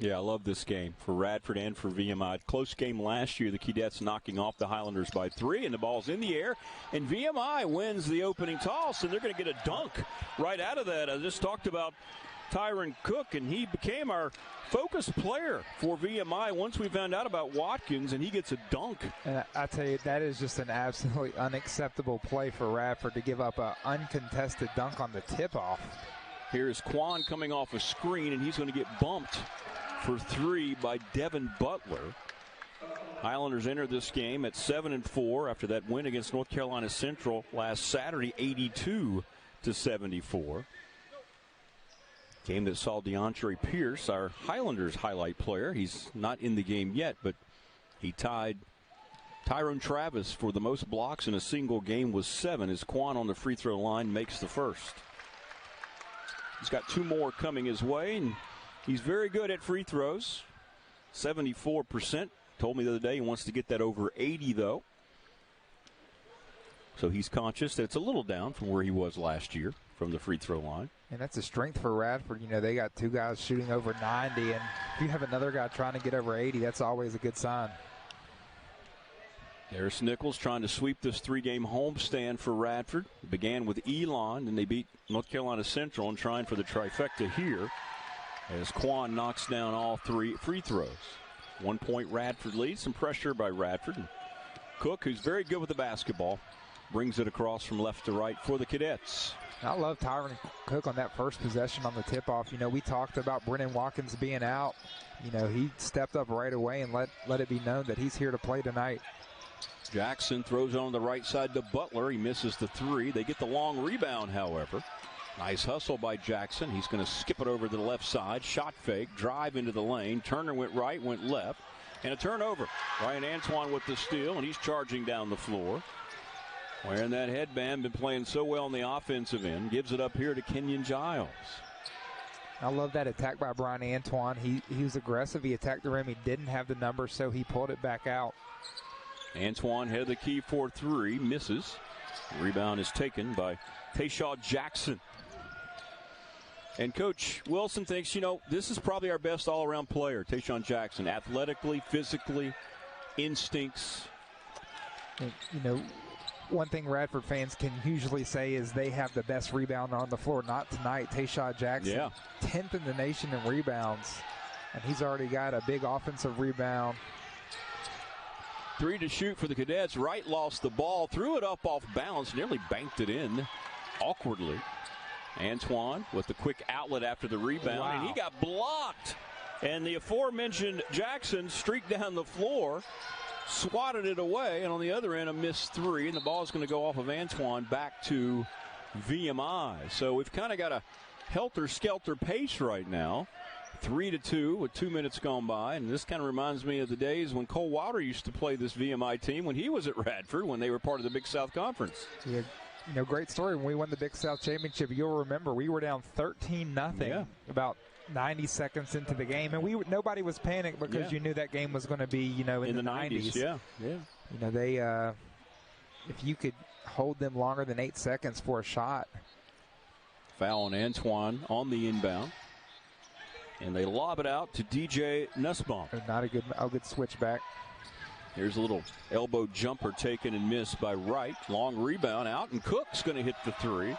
Yeah, I love this game for Radford and for VMI. Close game last year, the Keydets knocking off the Highlanders by 3, and the ball's in the air, and VMI wins the opening toss, and they're going to get a dunk right out of that. I just talked about Tyron Cook, and he became our focus player for VMI once we found out about Watkins, and he gets a dunk. And I tell you, that is just an absolutely unacceptable play for Radford to give up an uncontested dunk on the tip-off. Here's Quan coming off a screen, and he's going to get bumped for 3 by Devin Butler. Highlanders entered this game at 7-4 after that win against North Carolina Central last Saturday, 82-74. Game that saw DeAndre Pierce, our Highlanders highlight player. He's not in the game yet, but he tied Tyrone Travis for the most blocks in a single game with 7 as Quan on the free throw line makes the first. He's got 2 more coming his way, and he's very good at free throws, 74%. Told me the other day he wants to get that over 80, though. So he's conscious that it's a little down from where he was last year from the free throw line. And that's a strength for Radford. You know, they got 2 guys shooting over 90, and if you have another guy trying to get over 80, that's always a good sign. There's Nichols trying to sweep this 3-game homestand for Radford. It began with Elon, and they beat North Carolina Central and trying for the trifecta here as Quan knocks down all 3 free throws. 1-point Radford lead, some pressure by Radford. And Cook, who's very good with the basketball, brings it across from left to right for the Cadets. I love Tyron Cook on that first possession on the tip-off. You know, we talked about Brennan Watkins being out. You know, he stepped up right away and let it be known that he's here to play tonight. Jackson throws on the right side to Butler. He misses the 3. They get the long rebound, however. Nice hustle by Jackson. He's going to skip it over to the left side. Shot fake, drive into the lane. Turner went right, went left. And a turnover. Ryan Antoine with the steal, and he's charging down the floor. Wearing that headband, been playing so well on the offensive end. Gives it up here to Kenyon Giles. I love that attack by Brian Antoine. He was aggressive. He attacked the rim. He didn't have the number, so he pulled it back out. Antoine had the key for 3. Misses. The rebound is taken by Tayshaw Jackson. And Coach Wilson thinks, you know, this is probably our best all-around player, Tayshawn Jackson. Athletically, physically, instincts. And, you know, one thing Radford fans can usually say is they have the best rebounder on the floor. Not tonight. Tayshawn Jackson, 10th in the nation in rebounds. And he's already got a big offensive rebound. 3 to shoot for the Cadets. Wright lost the ball, threw it up off balance, nearly banked it in awkwardly. Antoine with the quick outlet after the rebound, and he got blocked. And the aforementioned Jackson streaked down the floor, swatted it away, and on the other end, a missed 3, and the ball is going to go off of Antoine back to VMI. So we've kind of got a helter-skelter pace right now. 3-2 with 2 minutes gone by, and this kind of reminds me of the days when Cole Wilder used to play this VMI team when he was at Radford, when they were part of the Big South Conference. Yeah, you know, great story. When we won the Big South Championship, you'll remember we were down 13-0 about 90 seconds into the game, and nobody was panicked because you knew that game was going to be, you know, in the 90s. Yeah. You know, they if you could hold them longer than 8 seconds for a shot. Foul on Antoine on the inbound. And they lob it out to DJ Nussbaum. Not a good switch back. Here's a little elbow jumper taken and missed by Wright. Long rebound out, and Cook's going to hit the 3. And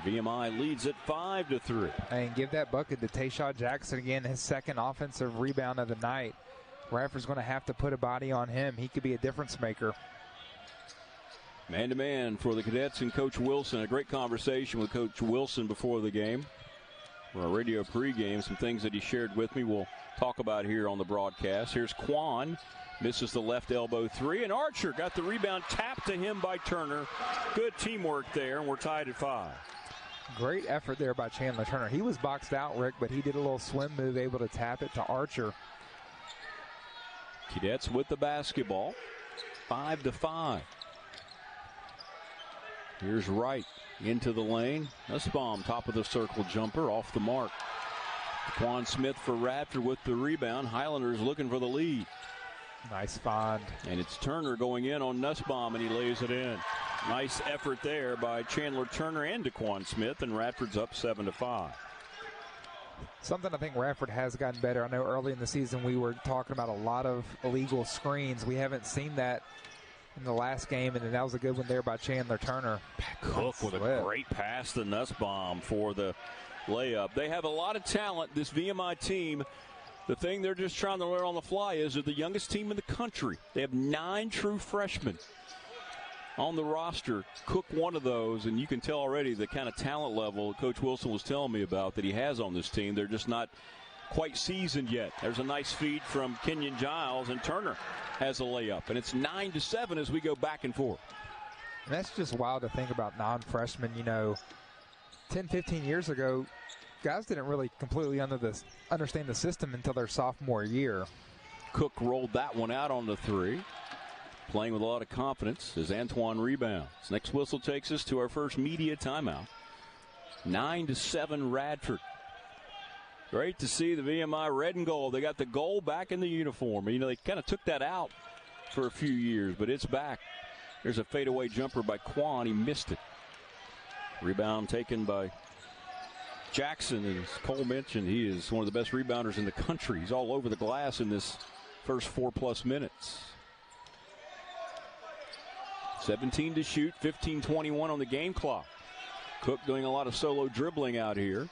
VMI leads it 5-3. And give that bucket to Tayshawn Jackson again, his second offensive rebound of the night. Radford's going to have to put a body on him. He could be a difference maker. Man-to-man for the Cadets and Coach Wilson. A great conversation with Coach Wilson before the game. For our radio pregame, some things that he shared with me we'll talk about here on the broadcast. Here's Quan. Misses the left elbow 3, and Archer got the rebound tapped to him by Turner. Good teamwork there, and we're tied at 5. Great effort there by Chandler Turner. He was boxed out, Rick, but he did a little swim move, able to tap it to Archer. Cadets with the basketball, 5-5. Here's Wright into the lane. Nussbaum, top of the circle jumper, off the mark. Quan Smith for Radford with the rebound. Highlanders looking for the lead. Nice find. And it's Turner going in on Nussbaum, and he lays it in. Nice effort there by Chandler Turner and DeQuan Smith, and Radford's up 7-5. Something I think Radford has gotten better. I know early in the season we were talking about a lot of illegal screens. We haven't seen that in the last game, and then that was a good one there by Chandler Turner. Cook with a great pass to Nussbaum for the layup. They have a lot of talent, this VMI team. The thing they're just trying to learn on the fly is they're the youngest team in the country. They have 9 true freshmen on the roster. Cook one of those, and you can tell already the kind of talent level Coach Wilson was telling me about that he has on this team. They're just not quite seasoned yet. There's a nice feed from Kenyon Giles, and Turner has a layup. And it's 9-7 as we go back and forth. And that's just wild to think about non-freshmen. 10, 15 years ago, guys didn't really completely understand the system until their sophomore year. Cook rolled that one out on the 3. Playing with a lot of confidence as Antoine rebounds. Next whistle takes us to our first media timeout. 9-7 Radford. Great to see the VMI red and gold. They got the gold back in the uniform. They kind of took that out for a few years, but it's back. There's a fadeaway jumper by Quan. He missed it. Rebound taken by Jackson. As Cole mentioned, he is one of the best rebounders in the country. He's all over the glass in this first 4+ minutes. 17 to shoot, 15-21 on the game clock. Cook doing a lot of solo dribbling out here.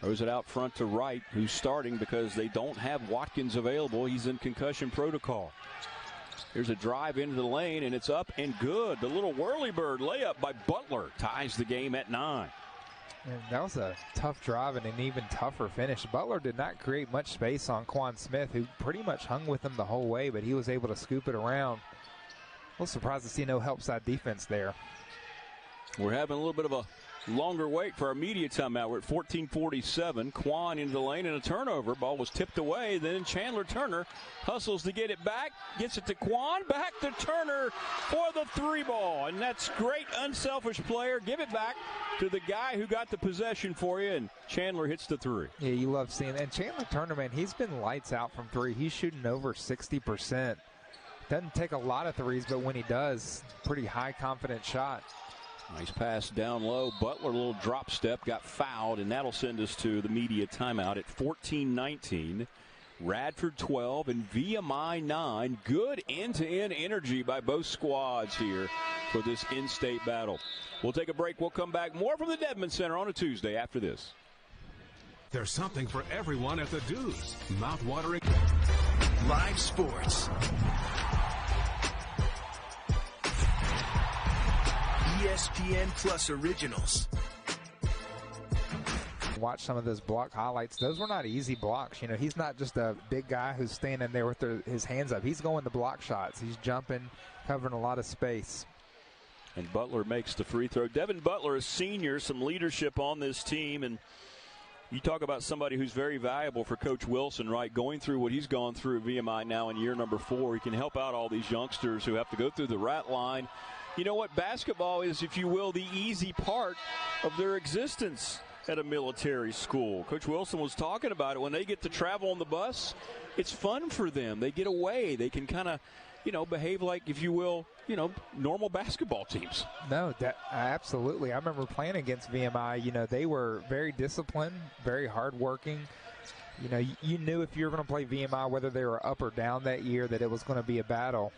Throws it out front to Wright, who's starting because they don't have Watkins available. He's in concussion protocol. Here's a drive into the lane, and it's up and good. The little whirly-bird layup by Butler ties the game at 9. And that was a tough drive and an even tougher finish. Butler did not create much space on Quan Smith, who pretty much hung with him the whole way, but he was able to scoop it around. A little surprised to see no help side defense there. We're having a little bit of a longer wait for our media timeout. We're at 14:47. Quan into the lane and a turnover. Ball was tipped away. Then Chandler Turner hustles to get it back. Gets it to Quan. Back to Turner for the 3-ball. And that's great, unselfish player. Give it back to the guy who got the possession for you. And Chandler hits the 3. Yeah, you love seeing that. And Chandler Turner, man, he's been lights out from 3. He's shooting over 60%. Doesn't take a lot of threes, but when he does, pretty high confident shot. Nice pass down low. Butler, a little drop step, got fouled, and that'll send us to the media timeout at 14-19. Radford 12 and VMI 9. Good end-to-end energy by both squads here for this in-state battle. We'll take a break. We'll come back. More from the Dedman Center on a Tuesday after this. There's something for everyone at the Deuce. Mouth-watering live sports. ESPN Plus Originals. Watch some of those block highlights. Those were not easy blocks. He's not just a big guy who's standing there with his hands up. He's going to block shots. He's jumping, covering a lot of space. And Butler makes the free throw. Devin Butler, a senior, some leadership on this team. And you talk about somebody who's very valuable for Coach Wilson, right? Going through what he's gone through at VMI now in year number 4. He can help out all these youngsters who have to go through the rat line. You know what? Basketball is, if you will, the easy part of their existence at a military school. Coach Wilson was talking about it. When they get to travel on the bus, it's fun for them. They get away. They can kind of, behave like, if you will, normal basketball teams. No, absolutely. I remember playing against VMI. They were very disciplined, very hardworking. You knew if you were going to play VMI, whether they were up or down that year, that it was going to be a battle.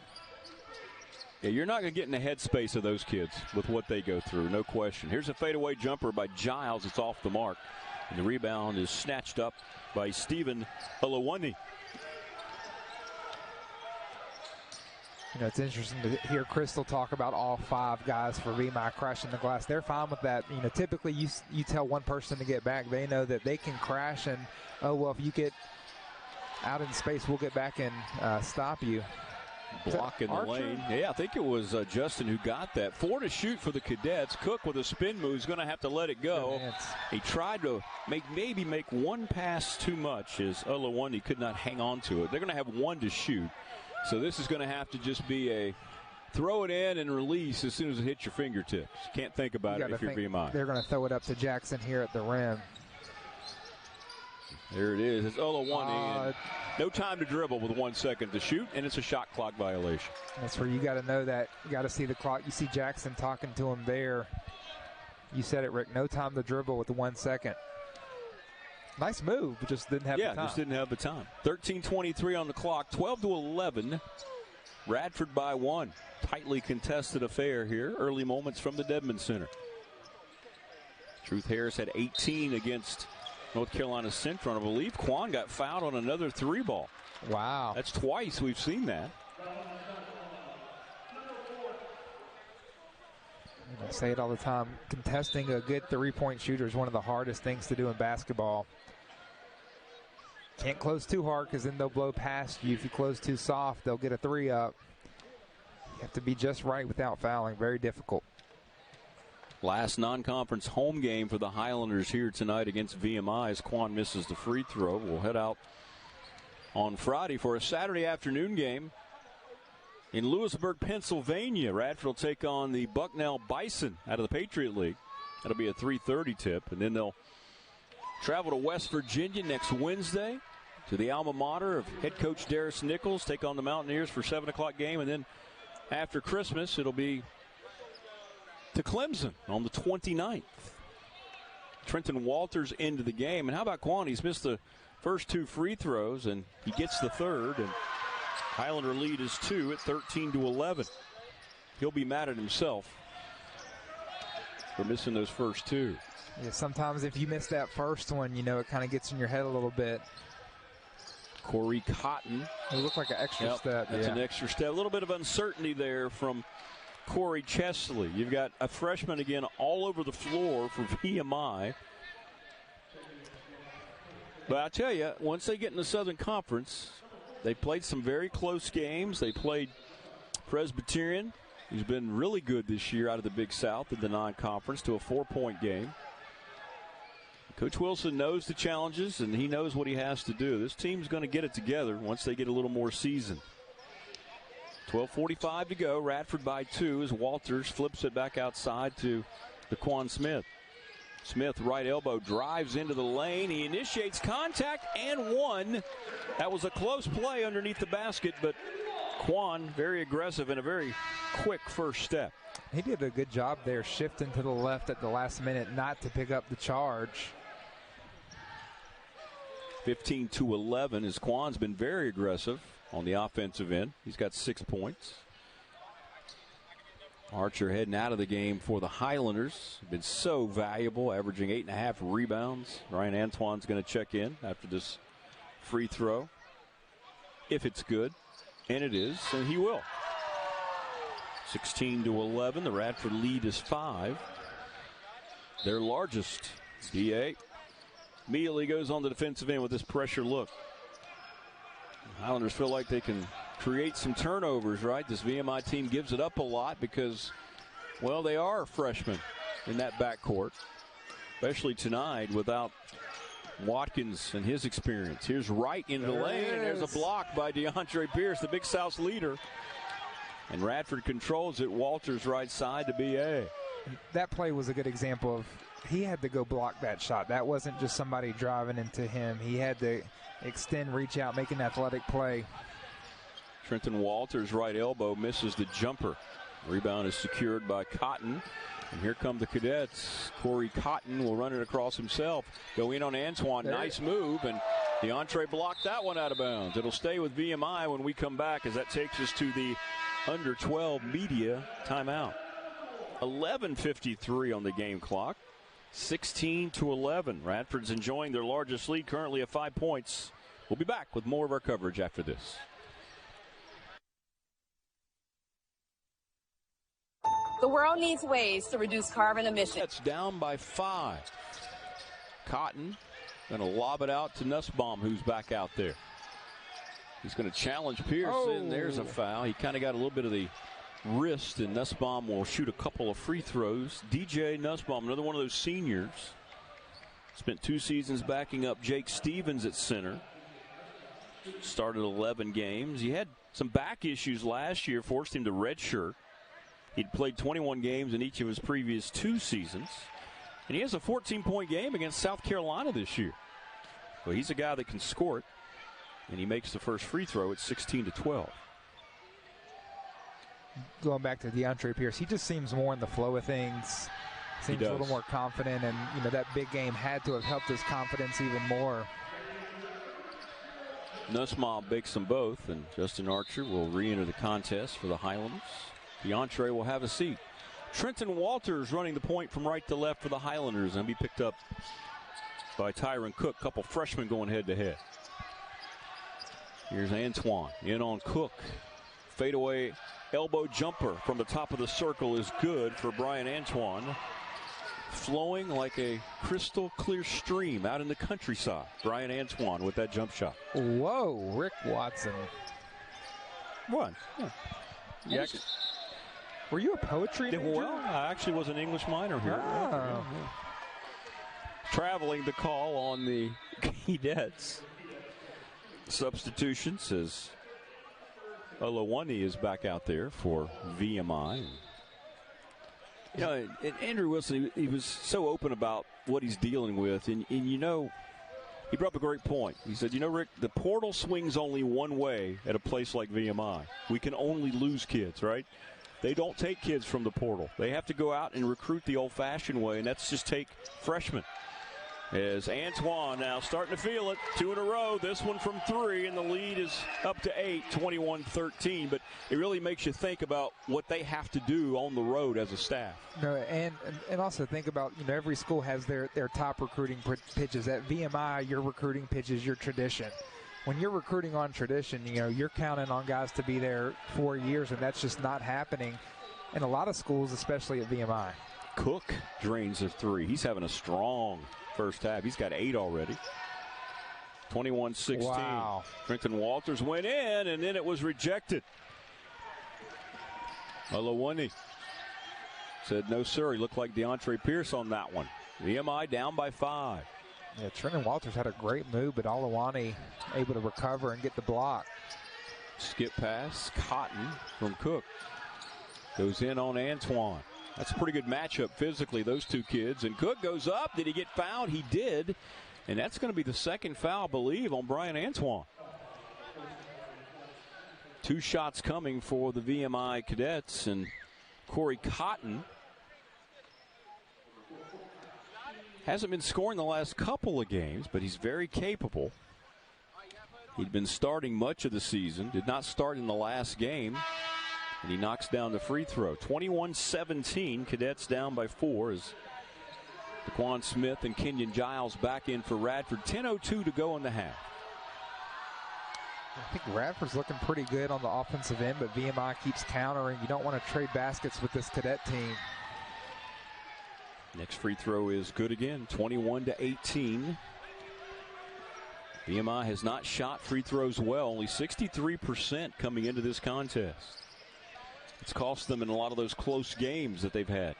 Yeah, you're not going to get in the headspace of those kids with what they go through, no question. Here's a fadeaway jumper by Giles. It's off the mark. And the rebound is snatched up by Stephen Olawuni. It's interesting to hear Crystal talk about all 5 guys for VMI crashing the glass. They're fine with that. Typically you tell one person to get back. They know that they can crash and, if you get out in space, we'll get back and stop you. Block in the lane. Yeah, I think it was Justin who got that. 4 to shoot for the Cadets. Cook with a spin move is going to have to let it go. He tried to maybe make one pass too much as Olawuni could not hang on to it. They're going to have 1 to shoot. So this is going to have to just be a throw it in and release as soon as it hits your fingertips. You can't think about it if you're VMI. They're going to throw it up to Jackson here at the rim. There it is. It's Olawuni. No time to dribble with 1 second to shoot, and it's a shot clock violation. That's where you got to know that. You got to see the clock. You see Jackson talking to him there. You said it, Rick. No time to dribble with 1 second. Nice move, but just didn't have the time. Yeah, just didn't have the time. 13:23 on the clock, 12-11. Radford by 1. Tightly contested affair here. Early moments from the Dedman Center. Truth Harris had 18 against North Carolina Central. I believe Quan got fouled on another 3-ball. Wow. That's twice we've seen that. I say it all the time. Contesting a good three-point shooter is one of the hardest things to do in basketball. Can't close too hard because then they'll blow past you. If you close too soft, they'll get a 3 up. You have to be just right without fouling. Very difficult. Last non-conference home game for the Highlanders here tonight against VMI as Quan misses the free throw. We'll head out on Friday for a Saturday afternoon game in Lewisburg, Pennsylvania. Radford will take on the Bucknell Bison out of the Patriot League. That'll be a 3:30 tip, and then they'll travel to West Virginia next Wednesday to the alma mater of head coach Darius Nichols, take on the Mountaineers for 7 o'clock game, and then after Christmas it'll be to Clemson on the 29th. Trenton Walters into the game, and how about Quan? He's missed the first 2 free throws, and he gets the third, and Highlander lead is 2 at 13-11. He'll be mad at himself for missing those first 2. Yeah, sometimes if you miss that first one, it kind of gets in your head a little bit. Corey Cotton. It looked like an extra step. That's an extra step. A little bit of uncertainty there from Corey Chesley. You've got a freshman again all over the floor for VMI. But I tell you, once they get in the Southern Conference, they played some very close games. They played Presbyterian, who's been really good this year out of the Big South in the non-conference, to a 4-point game. Coach Wilson knows the challenges, and he knows what he has to do. This team's going to get it together once they get a little more seasoned. 12:45 to go. Radford by 2 as Walters flips it back outside to Daquan Smith. Smith, right elbow, drives into the lane. He initiates contact and one. That was a close play underneath the basket, but Quan very aggressive and a very quick first step. He did a good job there, shifting to the left at the last minute not to pick up the charge. 15-11 as Quan's been very aggressive on the offensive end. He's got 6 points. Archer heading out of the game for the Highlanders. Been so valuable, averaging 8.5 rebounds. Ryan Antoine's going to check in after this free throw. If it's good, and it is, and he will. 16-11, the Radford lead is 5. Their largest. DA immediately goes on the defensive end with this pressure look. The Highlanders feel like they can create some turnovers, right? This VMI team gives it up a lot because, well, they are freshmen in that backcourt, especially tonight without Watkins and his experience. Here's Wright in the lane, and there's a block by DeAndre Pierce, the Big South's leader. And Radford controls it. Walters right side to BA. That play was a good example of he had to go block that shot. That wasn't just somebody driving into him. He had to extend, reach out, make an athletic play. Trenton Walters' right elbow misses the jumper. Rebound is secured by Cotton. And here come the Cadets. Corey Cotton will run it across himself. Go in on Antoine. Nice move. And the entree blocked that one out of bounds. It'll stay with VMI when we come back as that takes us to the under 12 media timeout. 11:53 on the game clock. 16-11. Radford's enjoying their largest lead currently at 5 points. We'll be back with more of our coverage after this. The world needs ways to reduce carbon emissions. That's down by 5. Cotton going to lob it out to Nussbaum, who's back out there. He's going to challenge Pierce, and there's a foul. He kind of got a little bit of the wrist, and Nussbaum will shoot a couple of free throws. DJ Nussbaum, another one of those seniors. Spent 2 seasons backing up Jake Stevens at center. Started 11 games. He had some back issues last year, forced him to redshirt. He'd played 21 games in each of his previous 2 seasons. And he has a 14-point game against South Carolina this year. Well, he's a guy that can score it. And he makes the first free throw at 16-12. Going back to DeAndre Pierce, he just seems more in the flow of things. Seems a little more confident, and that big game had to have helped his confidence even more. Nussbaum bakes them both, and Justin Archer will re-enter the contest for the Highlanders. DeAndre will have a seat. Trenton Walters running the point from right to left for the Highlanders, and be picked up by Tyron Cook. Couple freshmen going head-to-head. Here's Antoine in on Cook. Fadeaway elbow jumper from the top of the circle is good for Brian Antoine. Flowing like a crystal clear stream out in the countryside. Brian Antoine with that jump shot. Whoa, Rick Watson. What? Yeah. Were you a poetry major? Well, I actually was an English minor here. Oh. Traveling the call on the Cadets. Substitution says Olawani is back out there for VMI. And Andrew Wilson, he was so open about what he's dealing with. And he brought up a great point. He said, Rick, the portal swings only one way at a place like VMI. We can only lose kids, right? They don't take kids from the portal. They have to go out and recruit the old-fashioned way, and that's just take freshmen. As Antoine now starting to feel it. 2 in a row. This one from 3, and the lead is up to 8, 21-13. But it really makes you think about what they have to do on the road as a staff. No, and also think about, every school has their top recruiting pitches. At VMI, your recruiting pitch is your tradition. When you're recruiting on tradition, you're counting on guys to be there 4 years, and that's just not happening in a lot of schools, especially at VMI. Cook drains a 3. He's having a strong first half. He's got 8 already. 21-16. Wow. Trenton Walters went in, and then it was rejected. Olawani said, no, sir. He looked like DeAndre Pierce on that one. VMI down by 5. Yeah, Trenton Walters had a great move, but Olawani able to recover and get the block. Skip pass. Cotton from Cook. Goes in on Antoine. That's a pretty good matchup physically, those two kids. And Cook goes up. Did he get fouled? He did. And that's going to be the second foul, I believe, on Brian Antoine. 2 shots coming for the VMI Cadets. And Corey Cotton hasn't been scoring the last couple of games, but he's very capable. He'd been starting much of the season. Did not start in the last game. And he knocks down the free throw. 21-17. Cadets down by 4 as Daquan Smith and Kenyon Giles back in for Radford. 10:02 to go in the half. I think Radford's looking pretty good on the offensive end, but VMI keeps countering. You don't want to trade baskets with this Cadet team. Next free throw is good again. 21-18. VMI has not shot free throws well. Only 63% coming into this contest. It's cost them in a lot of those close games that they've had.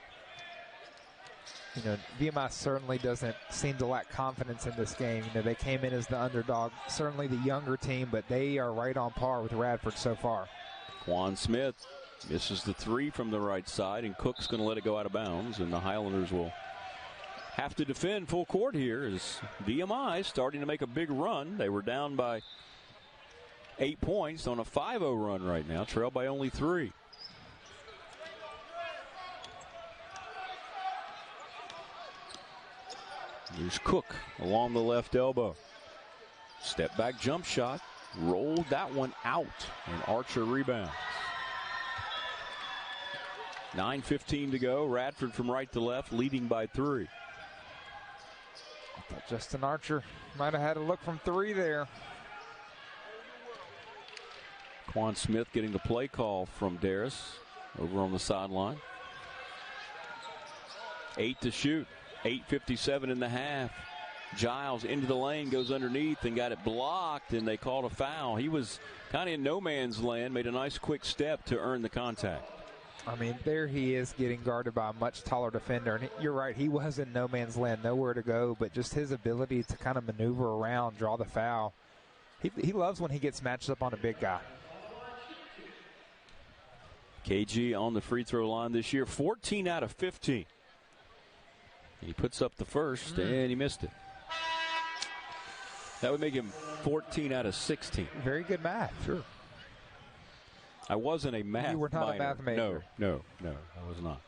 VMI certainly doesn't seem to lack confidence in this game. They came in as the underdog, certainly the younger team, but they are right on par with Radford so far. Quan Smith misses the 3 from the right side, and Cook's going to let it go out of bounds, and the Highlanders will have to defend full court here as VMI starting to make a big run. They were down by 8 points on a 5-0 run right now, trailed by only 3. Here's Cook along the left elbow. Step back jump shot. Rolled that one out, and Archer rebounds. 9:15 to go. Radford from right to left, leading by 3. I thought Justin Archer might have had a look from 3 there. Quan Smith getting the play call from Darris over on the sideline. 8 to shoot. 8:57 in the half. Giles into the lane, goes underneath and got it blocked, and they called a foul. He was kind of in no man's land, made a nice quick step to earn the contact. I mean, there he is getting guarded by a much taller defender. And you're right, he was in no man's land, nowhere to go, but just his ability to kind of maneuver around, draw the foul. He loves when he gets matched up on a big guy. KG on the free throw line this year, 14 out of 15. He puts up the first, and he missed it. That would make him 14 out of 16. Very good math. Sure. I wasn't a math You were not minor. a math major. No, I was not.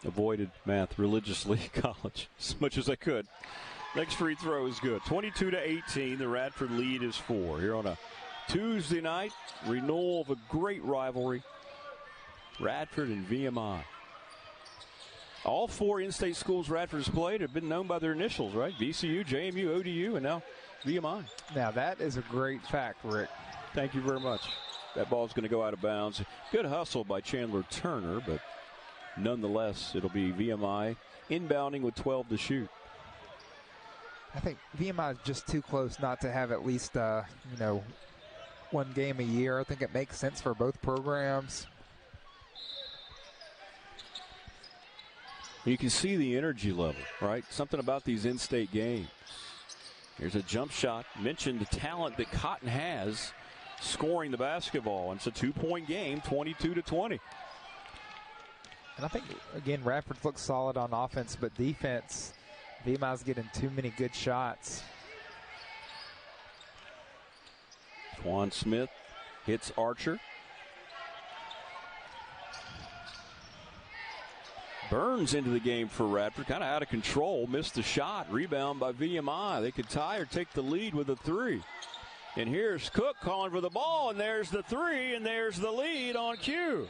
Avoided math religiously in college as much as I could. Next free throw is good. 22-18. The Radford lead is 4. Here on a Tuesday night, renewal of a great rivalry. Radford and VMI. All 4 in-state schools Radford has played have been known by their initials, right? VCU, JMU, ODU, and now VMI. Now that is a great fact, Rick. Thank you very much. That ball's going to go out of bounds. Good hustle by Chandler Turner, but nonetheless, it'll be VMI inbounding with 12 to shoot. I think VMI is just too close not to have at least, one game a year. I think it makes sense for both programs. You can see the energy level, right? Something about these in-state games. Here's a jump shot. Mentioned the talent that Cotton has scoring the basketball. And it's a 2-point game, 22-20. And I think, again, Radford looks solid on offense, but defense, VMI's getting too many good shots. Quan Smith hits Archer. Burns into the game for Radford, kind of out of control, missed the shot. Rebound by VMI. They could tie or take the lead with a 3. And here's Cook calling for the ball, and there's the 3, and there's the lead on cue.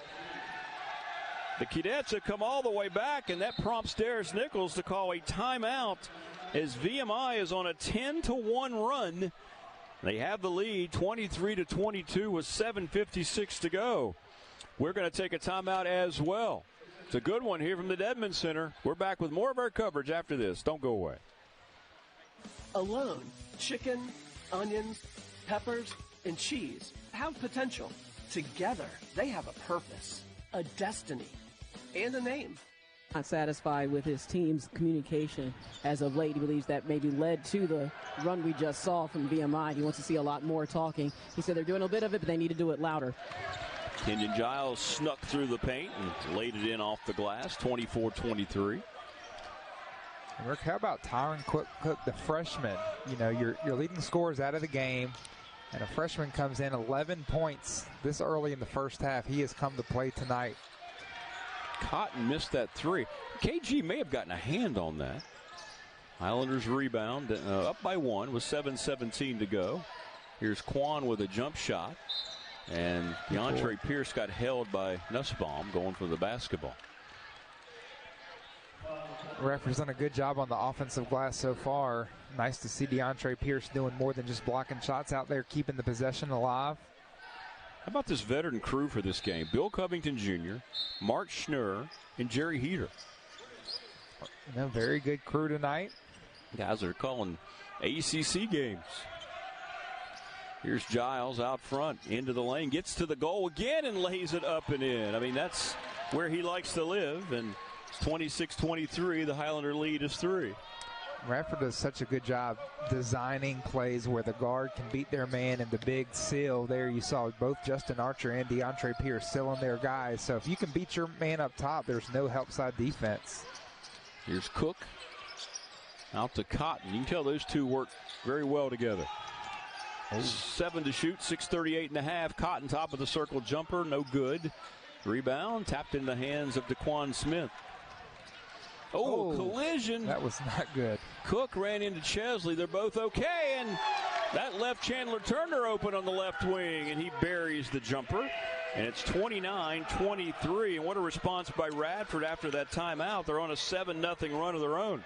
The Cadets have come all the way back, and that prompts Darius Nichols to call a timeout as VMI is on a 10-1 run. They have the lead 23-22 with 7:56 to go. We're going to take a timeout as well. It's a good one here from the Dedman Center. We're back with more of our coverage after this. Don't go away. Alone, chicken, onions, peppers, and cheese have potential. Together, they have a purpose, a destiny, and a name. Not satisfied with his team's communication as of late. He believes that maybe led to the run we just saw from VMI. He wants to see a lot more talking. He said they're doing a bit of it, but they need to do it louder. Kenyon Giles snuck through the paint and laid it in off the glass, 24-23. Rick, how about Tyron Cook, the freshman? You know, your leading scorers out of the game, and a freshman comes in 11 points this early in the first half. He has come to play tonight. Cotton missed that 3. KG may have gotten a hand on that. Highlanders rebound up by 1 with 7:17 to go. Here's Quan with a jump shot. And DeAndre Pierce got held by Nussbaum going for the basketball. Radford's done a good job on the offensive glass so far. Nice to see DeAndre Pierce doing more than just blocking shots out there, keeping the possession alive. How about this veteran crew for this game? Bill Covington Jr., Mark Schnurr, and Jerry Heater. Very good crew tonight. Guys are calling ACC games. Here's Giles out front, into the lane, gets to the goal again and lays it up and in. I mean, that's where he likes to live, and it's 26-23. The Highlander lead is 3. Radford does such a good job designing plays where the guard can beat their man, and the big seal there you saw both Justin Archer and DeAndre Pierce sealing their guys. So if you can beat your man up top, there's no help side defense. Here's Cook out to Cotton. You can tell those two work very well together. 7 to shoot, 6:38 and a half. Cotton top of the circle jumper, no good. Rebound tapped in the hands of DeQuan Smith. Oh, collision. That was not good. Cook ran into Chesley. They're both okay, and that left Chandler Turner open on the left wing, and he buries the jumper. And it's 29-23. And what a response by Radford after that timeout. They're on a 7-0 run of their own.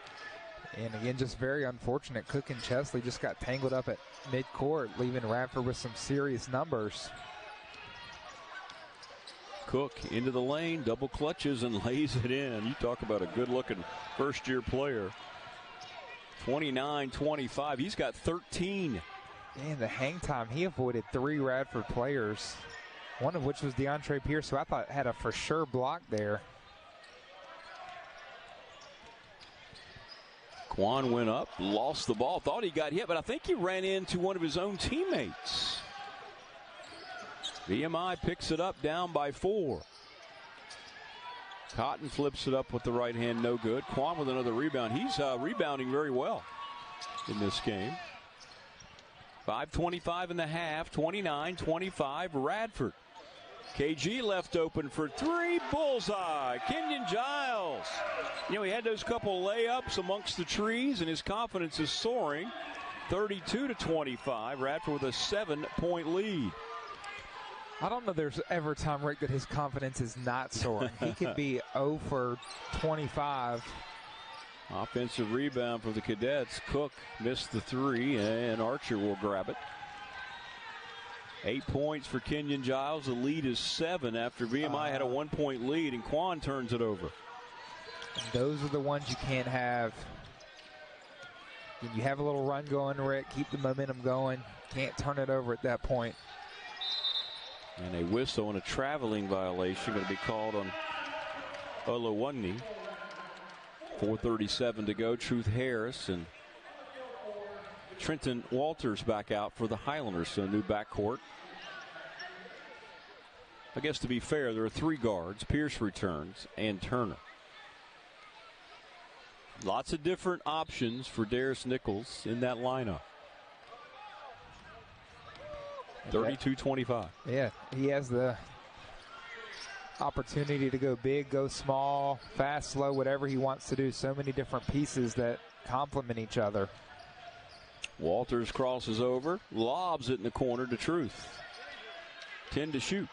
And again, just very unfortunate. Cook and Chesley just got tangled up at midcourt, leaving Radford with some serious numbers. Cook into the lane, double clutches and lays it in. You talk about a good-looking first-year player. 29-25. He's got 13. And the hang time, he avoided 3 Radford players, one of which was DeAndre Pierce, who I thought had a for sure block there. Quan went up, lost the ball, thought he got hit, but I think he ran into one of his own teammates. VMI picks it up down by 4. Cotton flips it up with the right hand, no good. Quan with another rebound. He's rebounding very well in this game. 5:25 in the half, 29-25 Radford. KG left open for three. Bullseye. Kenyon Giles. He had those couple layups amongst the trees, and his confidence is soaring. 32-25. Radford with a 7-point lead. I don't know there's ever a time, Rick, that his confidence is not soaring. He could be 0 for 25. Offensive rebound for the Cadets. Cook missed the three, and Archer will grab it. 8 points for Kenyon Giles. The lead is 7 after VMI had a 1-point lead, and Quan turns it over. And those are the ones you can't have. When you have a little run going, Rick, keep the momentum going. Can't turn it over at that point. And a whistle and a traveling violation going to be called on Olawunni. 4:37 to go. Truth Harris and Trenton Walters back out for the Highlanders, so a new backcourt. I guess to be fair, there are 3 guards. Pierce returns and Turner. Lots of different options for Darius Nichols in that lineup. 32-25. Yeah, he has the opportunity to go big, go small, fast, slow, whatever he wants to do. So many different pieces that complement each other. Walters crosses over, lobs it in the corner to Truth. 10 to shoot.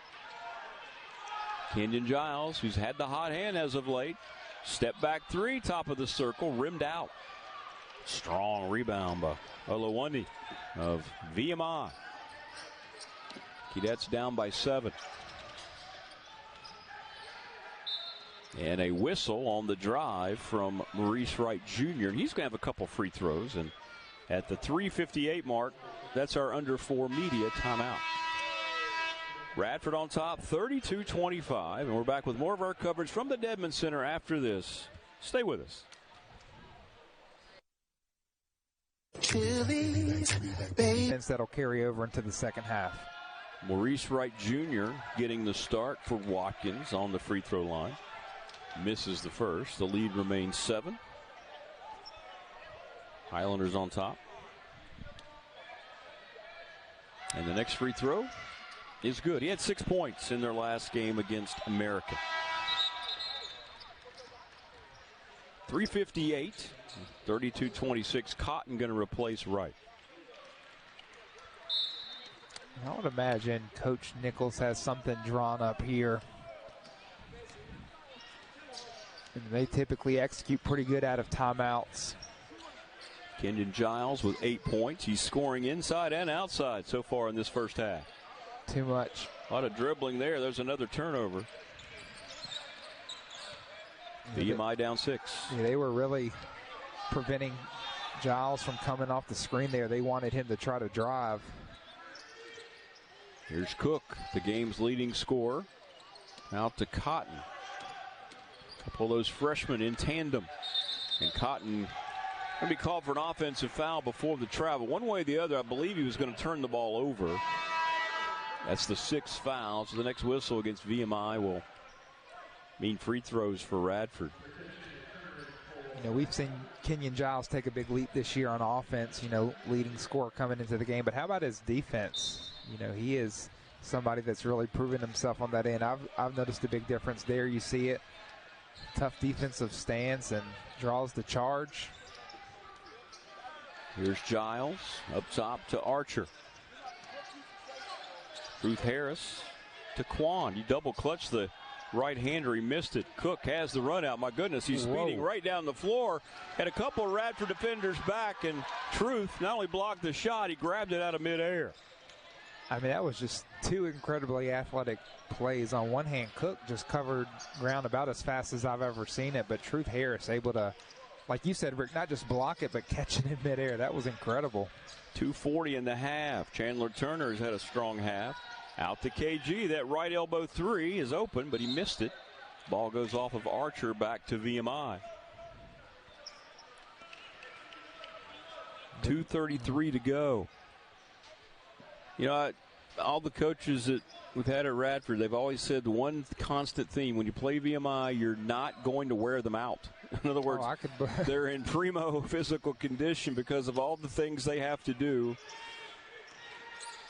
Kenyon Giles, who's had the hot hand as of late. Step back three, top of the circle, rimmed out. Strong rebound by Olawunni of VMI. Cadets down by 7. And a whistle on the drive from Maurice Wright Jr. He's going to have a couple free throws. And at the 3:58 mark, that's our under 4 media timeout. Radford on top, 32-25. And we're back with more of our coverage from the Dedman Center after this. Stay with us. That'll carry over into the second half. Maurice Wright Jr. getting the start for Watkins on the free throw line. Misses the first. The lead remains 7. Highlanders on top. And the next free throw is good. He had 6 points in their last game against America. 3:58, 32-26. Cotton going to replace Wright. I would imagine Coach Nichols has something drawn up here. And they typically execute pretty good out of timeouts. Kenyon Giles with 8 points. He's scoring inside and outside so far in this first half. Too much. A lot of dribbling there. There's another turnover. VMI down 6. Yeah, they were really preventing Giles from coming off the screen there. They wanted him to try to drive. Here's Cook, the game's leading scorer. Out to Cotton. A couple of those freshmen in tandem. And Cotton going to be called for an offensive foul before the travel. One way or the other, I believe he was going to turn the ball over. That's the 6th foul. So the next whistle against VMI will mean free throws for Radford. You know, we've seen Kenyon Giles take a big leap this year on offense, you know, leading scorer coming into the game. But how about his defense? You know, he is somebody that's really proven himself on that end. I've noticed a big difference there. You see it. Tough defensive stance and draws the charge. Here's Giles up top to Archer. Ruth Harris to Quan. You double clutch the right-hander. He missed it. Cook has the run out. My goodness, he's speeding right down the floor. Had a couple of Radford defenders back, and Truth not only blocked the shot, he grabbed it out of midair. I mean, that was just 2 incredibly athletic plays. On one hand, Cook just covered ground about as fast as I've ever seen it, but Truth Harris able to, like you said, Rick, not just block it, but catch it in midair. That was incredible. 2:40 in the half. Chandler Turner has had a strong half. Out to KG. That right elbow three is open, but he missed it. Ball goes off of Archer back to VMI. 2:33 to go. You know, all the coaches that we've had at Radford, they've always said the one constant theme: when you play VMI, you're not going to wear them out. In other words, they're in primo physical condition because of all the things they have to do.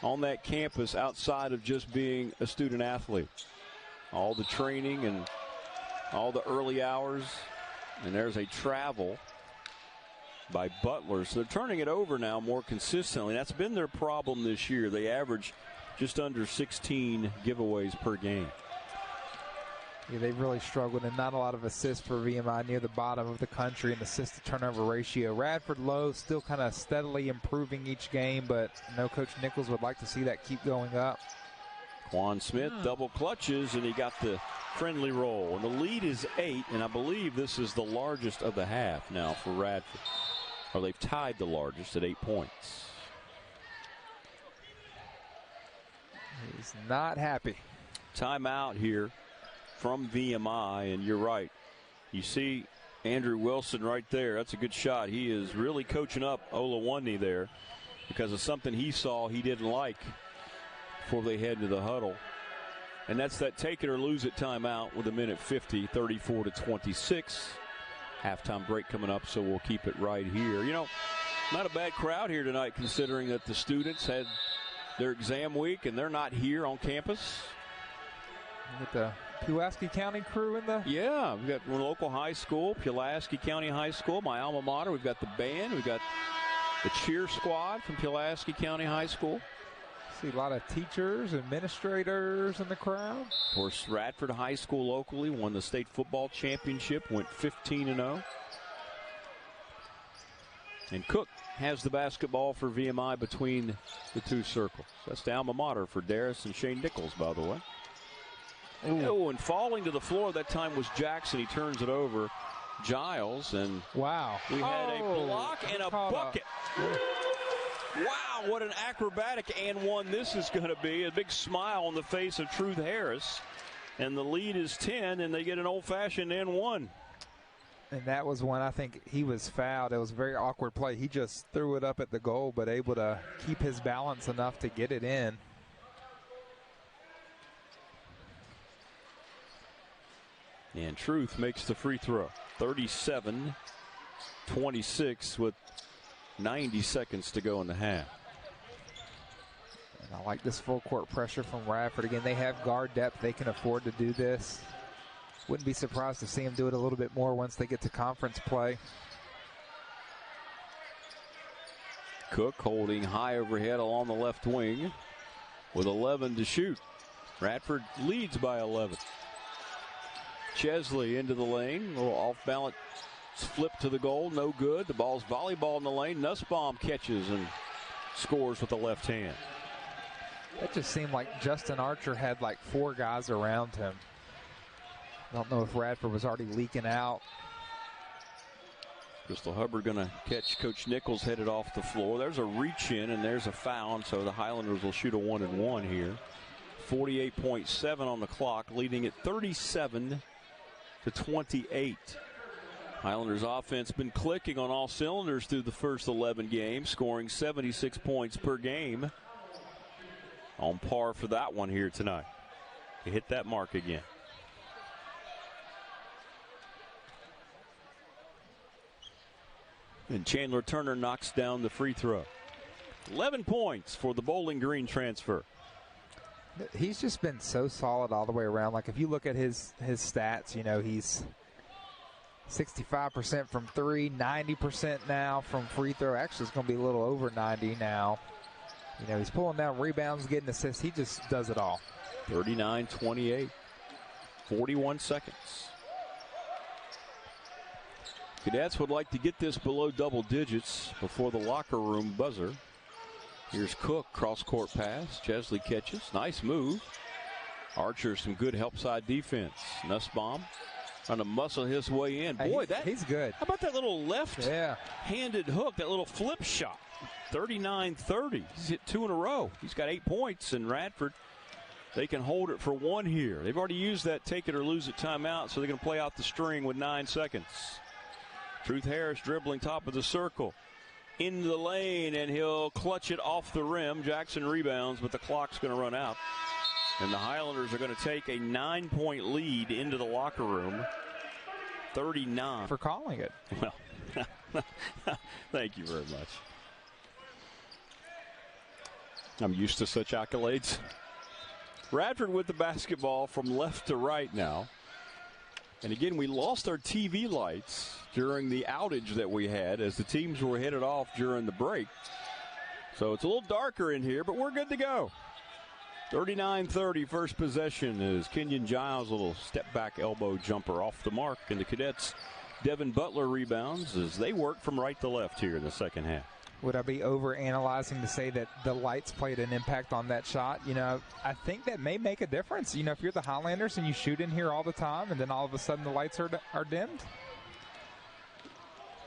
on that campus outside of just being a student athlete. All the training and all the early hours. And there's a travel by Butler. So they're turning it over now more consistently. That's been their problem this year. They average just under 16 giveaways per game. Yeah, they've really struggled, and not a lot of assists for VMI, near the bottom of the country in assist-to-turnover ratio. Radford low, still kind of steadily improving each game, but I know Coach Nichols would like to see that keep going up. Quan Smith double clutches, and he got the friendly roll. And the lead is 8, and I believe this is the largest of the half now for Radford. Or they've tied the largest at 8 points. He's not happy. Timeout here from VMI, and you're right. You see Andrew Wilson right there. That's a good shot. He is really coaching up Olawunni there because of something he saw he didn't like before they head to the huddle. And that's that take it or lose it timeout with a minute 50, 34-26. Halftime break coming up, so we'll keep it right here. You know, not a bad crowd here tonight considering that the students had their exam week and they're not here on campus. Get the Pulaski County crew in the... Yeah, we've got one local high school, Pulaski County High School, my alma mater. We've got the band. We've got the cheer squad from Pulaski County High School. See a lot of teachers, administrators in the crowd. Of course, Radford High School locally won the state football championship, went 15-0. And Cook has the basketball for VMI between the two circles. That's the alma mater for Darius and Shane Nichols, by the way. Oh, and falling to the floor that time was Jackson. He turns it over. Giles, and wow, we had a block and a bucket. Wow, what an acrobatic and one this is going to be. A big smile on the face of Truth Harris. And the lead is 10, and they get an old-fashioned and one. And that was when I think he was fouled. It was a very awkward play. He just threw it up at the goal, but able to keep his balance enough to get it in. And Truth makes the free throw. 37-26 with 90 seconds to go in the half. And I like this full court pressure from Radford. Again, they have guard depth. They can afford to do this. Wouldn't be surprised to see them do it a little bit more once they get to conference play. Cook holding high overhead along the left wing with 11 to shoot. Radford leads by 11. Chesley into the lane, a little off balance flip to the goal, no good. The ball's volleyball in the lane. Nussbaum catches and scores with the left hand. That just seemed like Justin Archer had like 4 guys around him. I don't know if Radford was already leaking out. Crystal Hubbard going to catch Coach Nichols headed off the floor. There's a reach in and there's a foul, and so the Highlanders will shoot a 1-and-1 here. 48.7 on the clock, leading at 37-28. Highlanders offense been clicking on all cylinders through the first 11 games, scoring 76 points per game. On par for that one here tonight. They hit that mark again. And Chandler Turner knocks down the free throw. 11 points for the Bowling Green transfer. He's just been so solid all the way around. Like, if you look at his stats, you know, he's 65% from 3, 90% now from free throw. Actually, it's going to be a little over 90 now. You know, he's pulling down rebounds, getting assists. He just does it all. 39-28, 41 seconds. Cadets would like to get this below double digits before the locker room buzzer. Here's Cook, cross-court pass. Chesley catches. Nice move. Archer, some good help side defense. Nussbaum trying to muscle his way in. Boy, he's good. How about that little left-handed hook, that little flip shot? 39-30. He's hit 2 in a row. He's got 8 points, and Radford, they can hold it for 1 here. They've already used that take it or lose it timeout, so they're going to play out the string with 9 seconds. Truth Harris dribbling top of the circle. Into the lane, and he'll clutch it off the rim. Jackson rebounds, but the clock's going to run out. And the Highlanders are going to take a 9-point lead into the locker room. 39. For calling it. Well, thank you very much. I'm used to such accolades. Radford with the basketball from left to right now. And again, we lost our TV lights during the outage that we had as the teams were headed off during the break. So it's a little darker in here, but we're good to go. 39-30 first possession is Kenyon Giles' little step-back elbow jumper off the mark. And the Cadets, Devin Butler rebounds as they work from right to left here in the second half. Would I be over-analyzing to say that the lights played an impact on that shot? You know, I think that may make a difference. You know, if you're the Highlanders and you shoot in here all the time and then all of a sudden the lights are dimmed.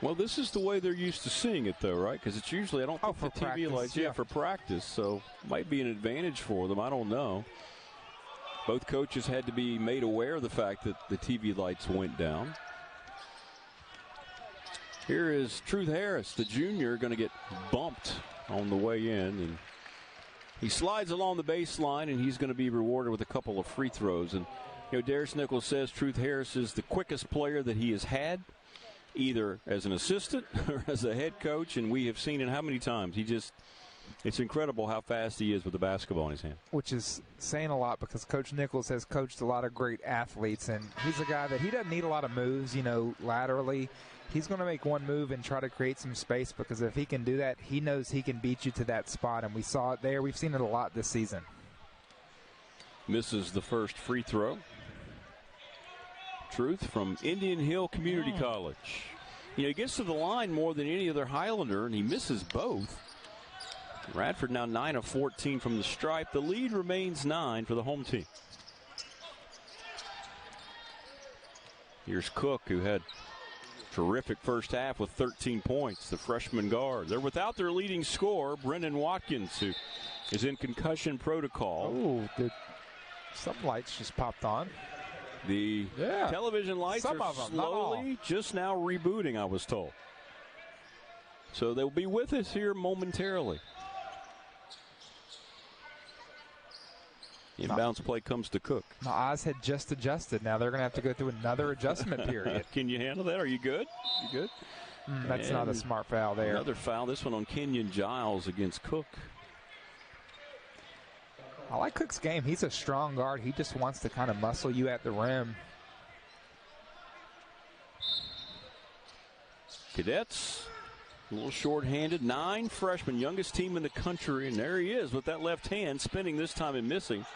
Well, this is the way they're used to seeing it, though, right? Because it's usually, I don't think the TV practice, lights, for practice. So might be an advantage for them. I don't know. Both coaches had to be made aware of the fact that the TV lights went down. Here is Truth Harris, the junior, going to get bumped on the way in. And he slides along the baseline, and he's going to be rewarded with a couple of free throws. And, you know, Darius Nichols says Truth Harris is the quickest player that he has had, either as an assistant or as a head coach. And we have seen it how many times. It's incredible how fast he is with the basketball in his hand. Which is saying a lot because Coach Nichols has coached a lot of great athletes, and he's a guy that he doesn't need a lot of moves, you know, laterally. He's going to make one move and try to create some space because if he can do that, he knows he can beat you to that spot, and we saw it there. We've seen it a lot this season. Misses the first free throw. Truth from Indian Hill Community College. You know, he gets to the line more than any other Highlander, and he misses both. Radford now 9 of 14 from the stripe. The lead remains 9 for the home team. Here's Cook, who had terrific first half with 13 points, the freshman guard. They're without their leading scorer, Brendan Watkins, who is in concussion protocol. Oh, some lights just popped on. The television lights are slowly just now rebooting, I was told. So they'll be with us here momentarily. Inbounds play comes to Cook. My eyes had just adjusted. Now they're going to have to go through another adjustment period. Can you handle that? Are you good? You good? That's not a smart foul there. Another foul, this one on Kenyon Giles against Cook. I like Cook's game. He's a strong guard. He just wants to kind of muscle you at the rim. Cadets, a little short-handed. 9 freshmen, youngest team in the country. And there he is with that left hand, spinning this time and missing.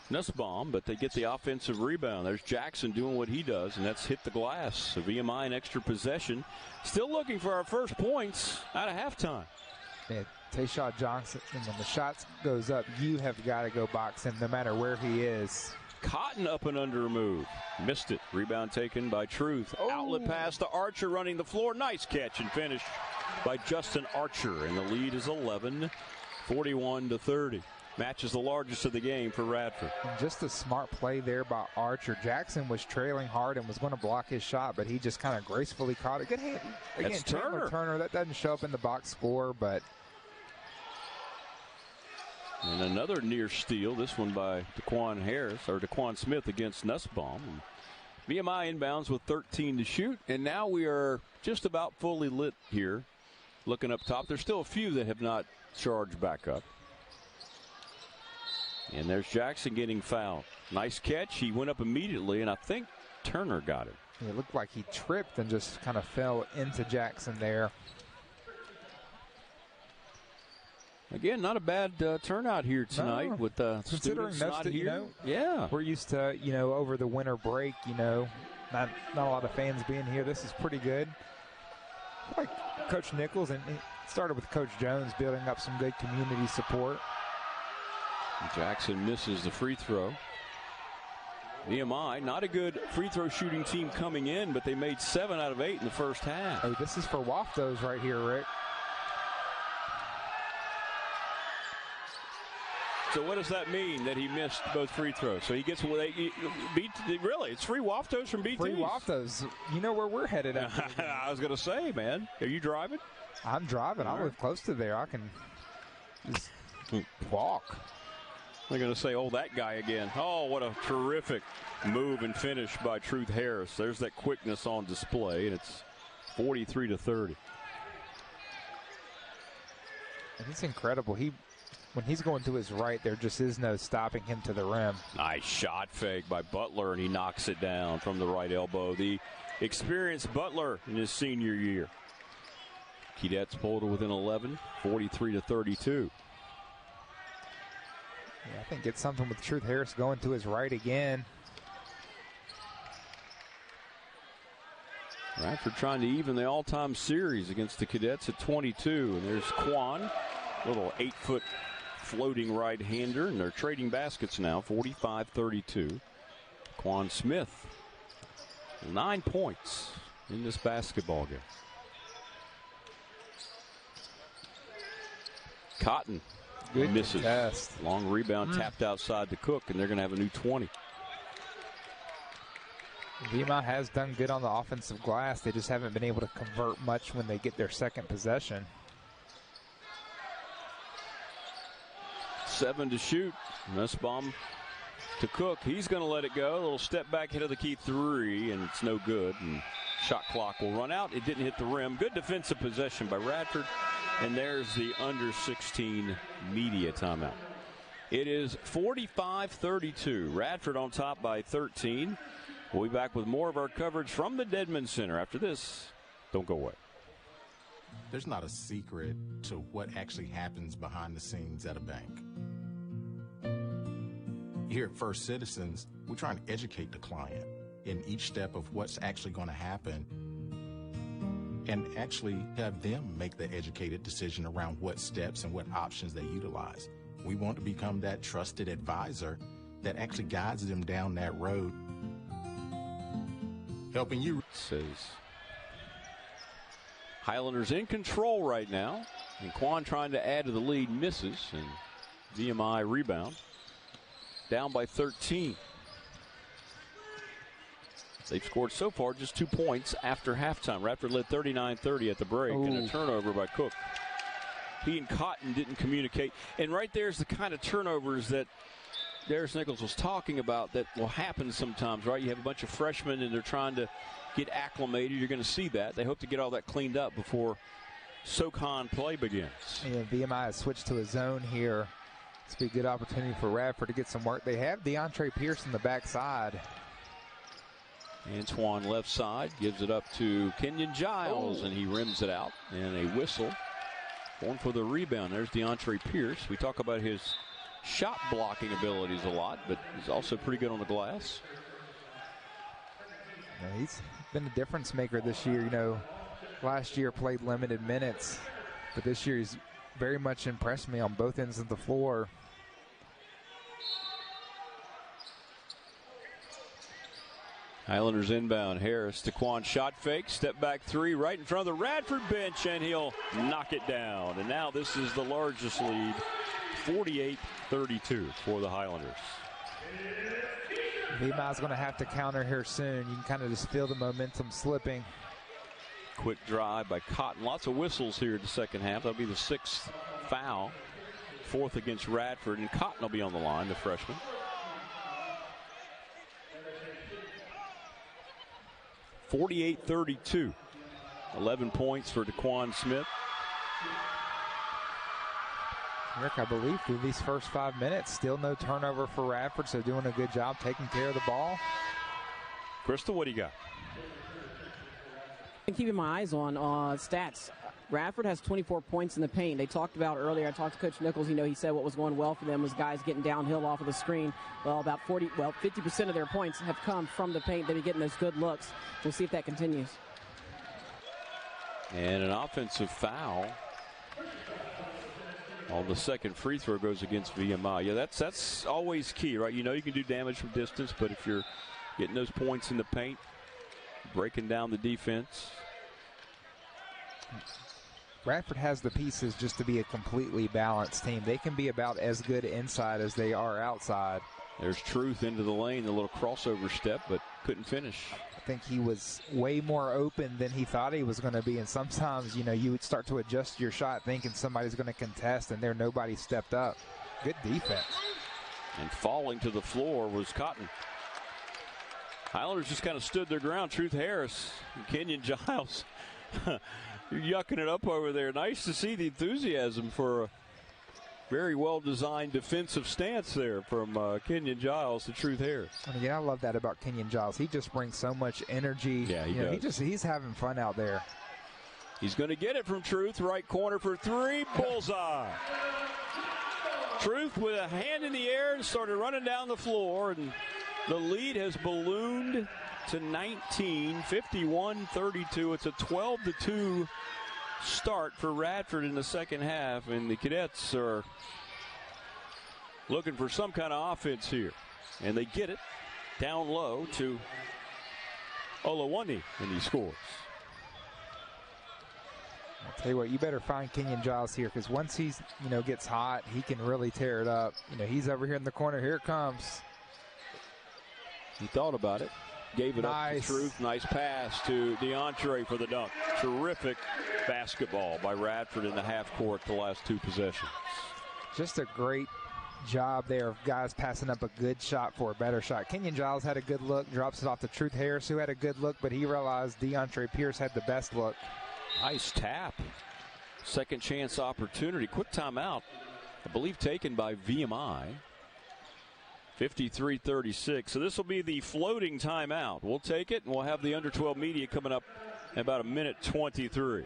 Nussbaum, but they get the offensive rebound. There's Jackson doing what he does, and that's hit the glass. So VMI an extra possession. Still looking for our first points out of halftime. Yeah, Tayshawn Johnson, and when the shot goes up, you have got to go box him no matter where he is. Cotton up and under a move. Missed it. Rebound taken by Truth. Outlet pass to Archer running the floor. Nice catch and finish by Justin Archer. And the lead is 11, 41-30. Match is the largest of the game for Radford. And just a smart play there by Archer. Jackson was trailing hard and was going to block his shot, but he just kind of gracefully caught it. Good hand. Again, That's Turner. That doesn't show up in the box score, but. And another near steal, this one by DeQuan Smith against Nussbaum. VMI inbounds with 13 to shoot, and now we are just about fully lit here. Looking up top, there's still a few that have not charged back up. And there's Jackson getting fouled. Nice catch. He went up immediately, and I think Turner got it. It looked like he tripped and just kind of fell into Jackson there. Again, not a bad turnout here tonight with considering students not here. We're used to, over the winter break, not a lot of fans being here. This is pretty good. I like Coach Nichols, and it started with Coach Jones building up some good community support. Jackson misses the free throw. VMI, not a good free throw shooting team coming in, but they made 7 out of 8 in the first half. Oh, this is for Waftos right here, Rick. So what does that mean that he missed both free throws? So he gets really, it's free Waftos from BT. Free Waftos. You know where we're headed at. I was going to say, man. Are you driving? I'm driving. I live close to there. I can just walk. They're going to say, that guy again. Oh, what a terrific move and finish by Truth Harris. There's that quickness on display, and it's 43-30. And it's incredible. He when he's going to his right, there just is no stopping him to the rim. Nice shot fake by Butler, and he knocks it down from the right elbow. The experienced Butler in his senior year. Cadets pulled to within 11, 43-32. Yeah, I think it's something with Truth Harris going to his right again. Radford trying to even the all-time series against the Cadets at 22. And there's Quan, little 8-foot floating right-hander, and they're trading baskets now, 45-32. Quan Smith, 9 points in this basketball game. Cotton Good misses. contest. Long rebound tapped outside to Cook, and they're going to have a new 20. VMI has done good on the offensive glass. They just haven't been able to convert much when they get their second possession. 7 to shoot. Nussbaum to Cook. He's going to let it go. A little step back hit of the key 3, and it's no good. And shot clock will run out. It didn't hit the rim. Good defensive possession by Radford. And there's the under 16 media timeout. It is 45-32. Radford on top by 13. We'll be back with more of our coverage from the Dedman Center after this. Don't go away. There's not a secret to what actually happens behind the scenes at a bank. Here at First Citizens, we're trying to educate the client in each step of what's actually going to happen and actually have them make the educated decision around what steps and what options they utilize. We want to become that trusted advisor that actually guides them down that road, helping you. Says Highlanders in control right now, and Quan trying to add to the lead, misses, and VMI rebound. Down by 13. They've scored so far just 2 points after halftime. Radford led 39-30 at the break, and a turnover by Cook. He and Cotton didn't communicate. And right there's the kind of turnovers that Darius Nichols was talking about that will happen sometimes, right? You have a bunch of freshmen, and they're trying to get acclimated. You're going to see that. They hope to get all that cleaned up before SoCon play begins. Yeah, VMI has switched to a zone here. This will be a good opportunity for Radford to get some work. They have DeAndre Pierce on the backside. Antoine left side gives it up to Kenyon Giles, and he rims it out. And a whistle. Going for the rebound. There's DeAndre Pierce. We talk about his shot blocking abilities a lot, but he's also pretty good on the glass. Yeah, he's been a difference maker this year. You know, last year played limited minutes, but this year he's very much impressed me on both ends of the floor. Highlanders inbound. Harris to Quan, shot fake, step back 3 right in front of the Radford bench, and he'll knock it down. And now this is the largest lead, 48-32 for the Highlanders. VMI's going to have to counter here soon. You can kind of just feel the momentum slipping. Quick drive by Cotton. Lots of whistles here in the second half. That'll be the 6th foul, 4th against Radford, and Cotton will be on the line, the freshman. (48-32). 11 points for DeQuan Smith. Rick, I believe through these first 5 minutes, still no turnover for Radford, so doing a good job taking care of the ball. Crystal, what do you got? And keeping my eyes on stats. Radford has 24 points in the paint. They talked about earlier, I talked to Coach Nichols, he said what was going well for them was guys getting downhill off of the screen. Well, 50% of their points have come from the paint. They've been getting those good looks. We'll see if that continues. And an offensive foul on the second free throw goes against VMI. Yeah, that's always key, right? You know you can do damage from distance, but if you're getting those points in the paint, breaking down the defense. Radford has the pieces just to be a completely balanced team. They can be about as good inside as they are outside. There's Truth into the lane, a little crossover step, but couldn't finish. I think he was way more open than he thought he was going to be, and sometimes, you would start to adjust your shot thinking somebody's going to contest, and nobody stepped up. Good defense. And falling to the floor was Cotton. Highlanders just kind of stood their ground. Truth Harris and Kenyon Giles. You're yucking it up over there. Nice to see the enthusiasm for Very well-designed defensive stance there from Kenyon Giles to Truth Harris. And again, I love that about Kenyon Giles. He just brings so much energy. Yeah, he does. He's having fun out there. He's going to get it from Truth. Right corner for three. Bullseye. Truth with a hand in the air and started running down the floor. And the lead has ballooned to 19, 51-32. It's a 12-2 start for Radford in the second half, and the Cadets are looking for some kind of offense here, and they get it down low to Olawande, and he scores. I'll tell you what, you better find Kenyon Giles here, because once he's gets hot, he can really tear it up. He's over here in the corner. Here it comes. He thought about it. Gave it up to Truth. Nice pass to DeAndre for the dunk. Terrific basketball by Radford in the half court the last two possessions. Just a great job there of guys passing up a good shot for a better shot. Kenyon Giles had a good look, drops it off to Truth Harris, who had a good look, but he realized DeAndre Pierce had the best look. Nice tap. Second chance opportunity. Quick timeout, I believe taken by VMI. 53-36. So this will be the floating timeout. We'll take it, and we'll have the under 12 media coming up in about a minute 23.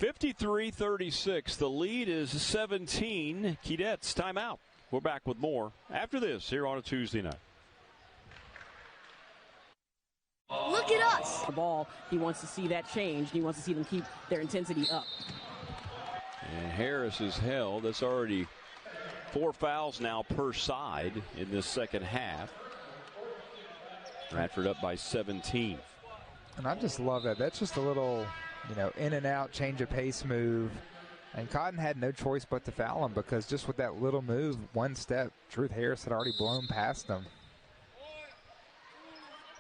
53-36. The lead is 17. Cadets timeout. We're back with more after this here on a Tuesday night. Look at us. The ball, he wants to see that change. He wants to see them keep their intensity up. And Harris is held. That's already 4 fouls now per side in this second half. Radford up by 17. And I just love that. That's just a little, in and out, change of pace move. And Cotton had no choice but to foul him, because just with that little move, one step, Truth Harris had already blown past him.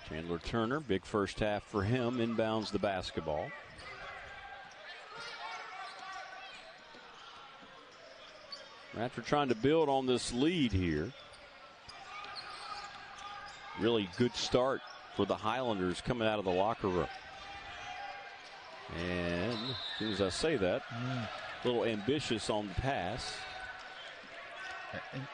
Chandler Turner, big first half for him, inbounds the basketball. Radford trying to build on this lead here. Really good start for the Highlanders coming out of the locker room. And as soon as I say that, a little ambitious on the pass. And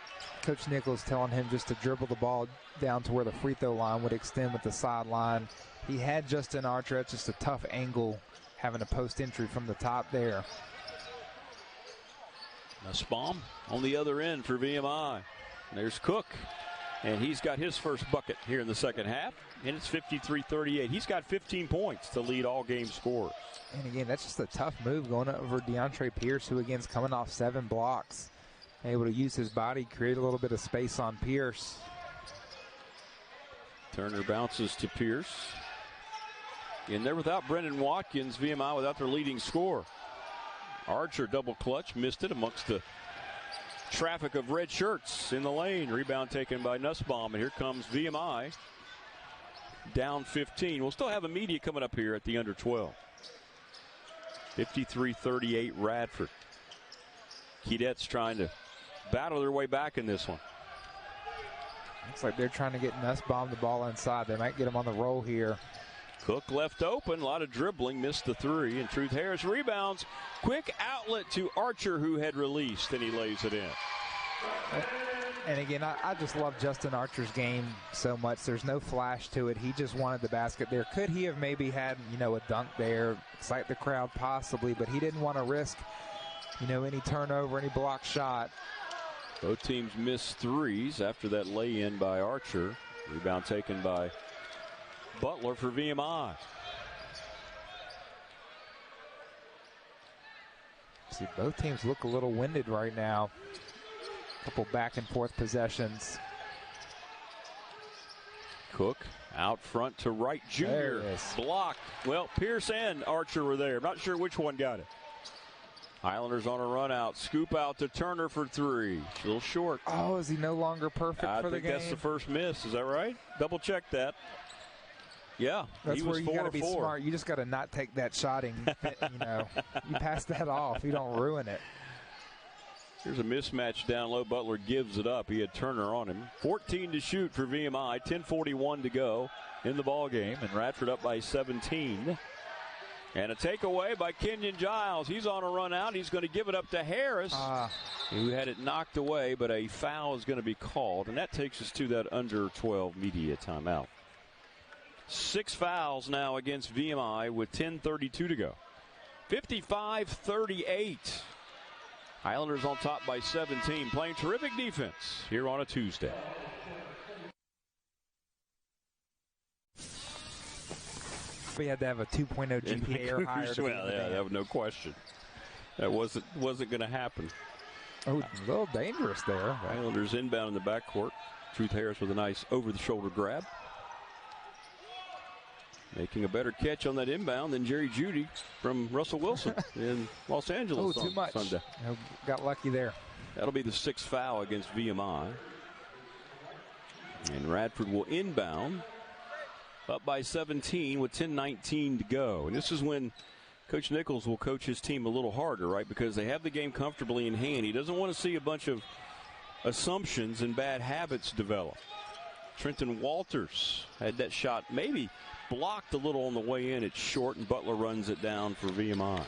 Coach Nichols telling him just to dribble the ball down to where the free throw line would extend with the sideline. He had Justin Archer. That's just a tough angle, having a post entry from the top there. Nussbaum on the other end for VMI. There's Cook, and he's got his first bucket here in the second half, and it's 53-38. He's got 15 points to lead all game scorers. And again, that's just a tough move going over DeAndre Pierce, who again is coming off 7 blocks. Able to use his body, create a little bit of space on Pierce. Turner bounces to Pierce. And they're without Brendan Watkins, VMI without their leading scorer. Archer double clutch, missed it amongst the traffic of red shirts in the lane. Rebound taken by Nussbaum, and here comes VMI down 15. We'll still have a media coming up here at the under 12. 53-38 Radford. Cadets trying to battle their way back in this one. Looks like they're trying to get Nussbaum the ball inside. They might get him on the roll here. Cook left open, a lot of dribbling, missed the three, and Truth Harris rebounds. Quick outlet to Archer, who had released, and he lays it in. And again, I just love Justin Archer's game so much. There's no flash to it. He just wanted the basket there. Could he have maybe had, a dunk there, excite the crowd possibly, but he didn't want to risk, any turnover, any block shot. Both teams missed threes after that lay-in by Archer. Rebound taken by Butler for VMI. See, both teams look a little winded right now. Couple back and forth possessions. Cook out front to Wright Jr. Blocked. Well, Pierce and Archer were there. I'm not sure which one got it. Highlanders on a run out. Scoop out to Turner for three. A little short. Oh, is he no longer perfect for the game? I think that's the first miss. Is that right? Double check that. Yeah, that's where you got to be smart. You just got to not take that shot and you pass that off. You don't ruin it. Here's a mismatch down low. Butler gives it up. He had Turner on him. 14 to shoot for VMI. 10:41 to go in the ball game, and Radford up by 17. And a takeaway by Kenyon Giles. He's on a run out. He's going to give it up to Harris, who had it knocked away, but a foul is going to be called. And that takes us to that under 12 media timeout. 6 fouls now against VMI with 10:32 to go. 55-38. Highlanders on top by 17, playing terrific defense here on a Tuesday. We had to have a 2.0 GPA or higher. Well, yeah, that was no question. That wasn't going to happen. Oh, a little dangerous there. Highlanders inbound in the backcourt. Truth Harris with a nice over-the-shoulder grab. Making a better catch on that inbound than Jerry Jeudy from Russell Wilson in Los Angeles too much. Sunday. Got lucky there. That'll be the 6th foul against VMI. And Radford will inbound. Up by 17 with 10:19 to go. And this is when Coach Nichols will coach his team a little harder, right? Because they have the game comfortably in hand. He doesn't want to see a bunch of assumptions and bad habits develop. Trenton Walters had that shot maybe blocked a little on the way in. It's short, and Butler runs it down for VMI.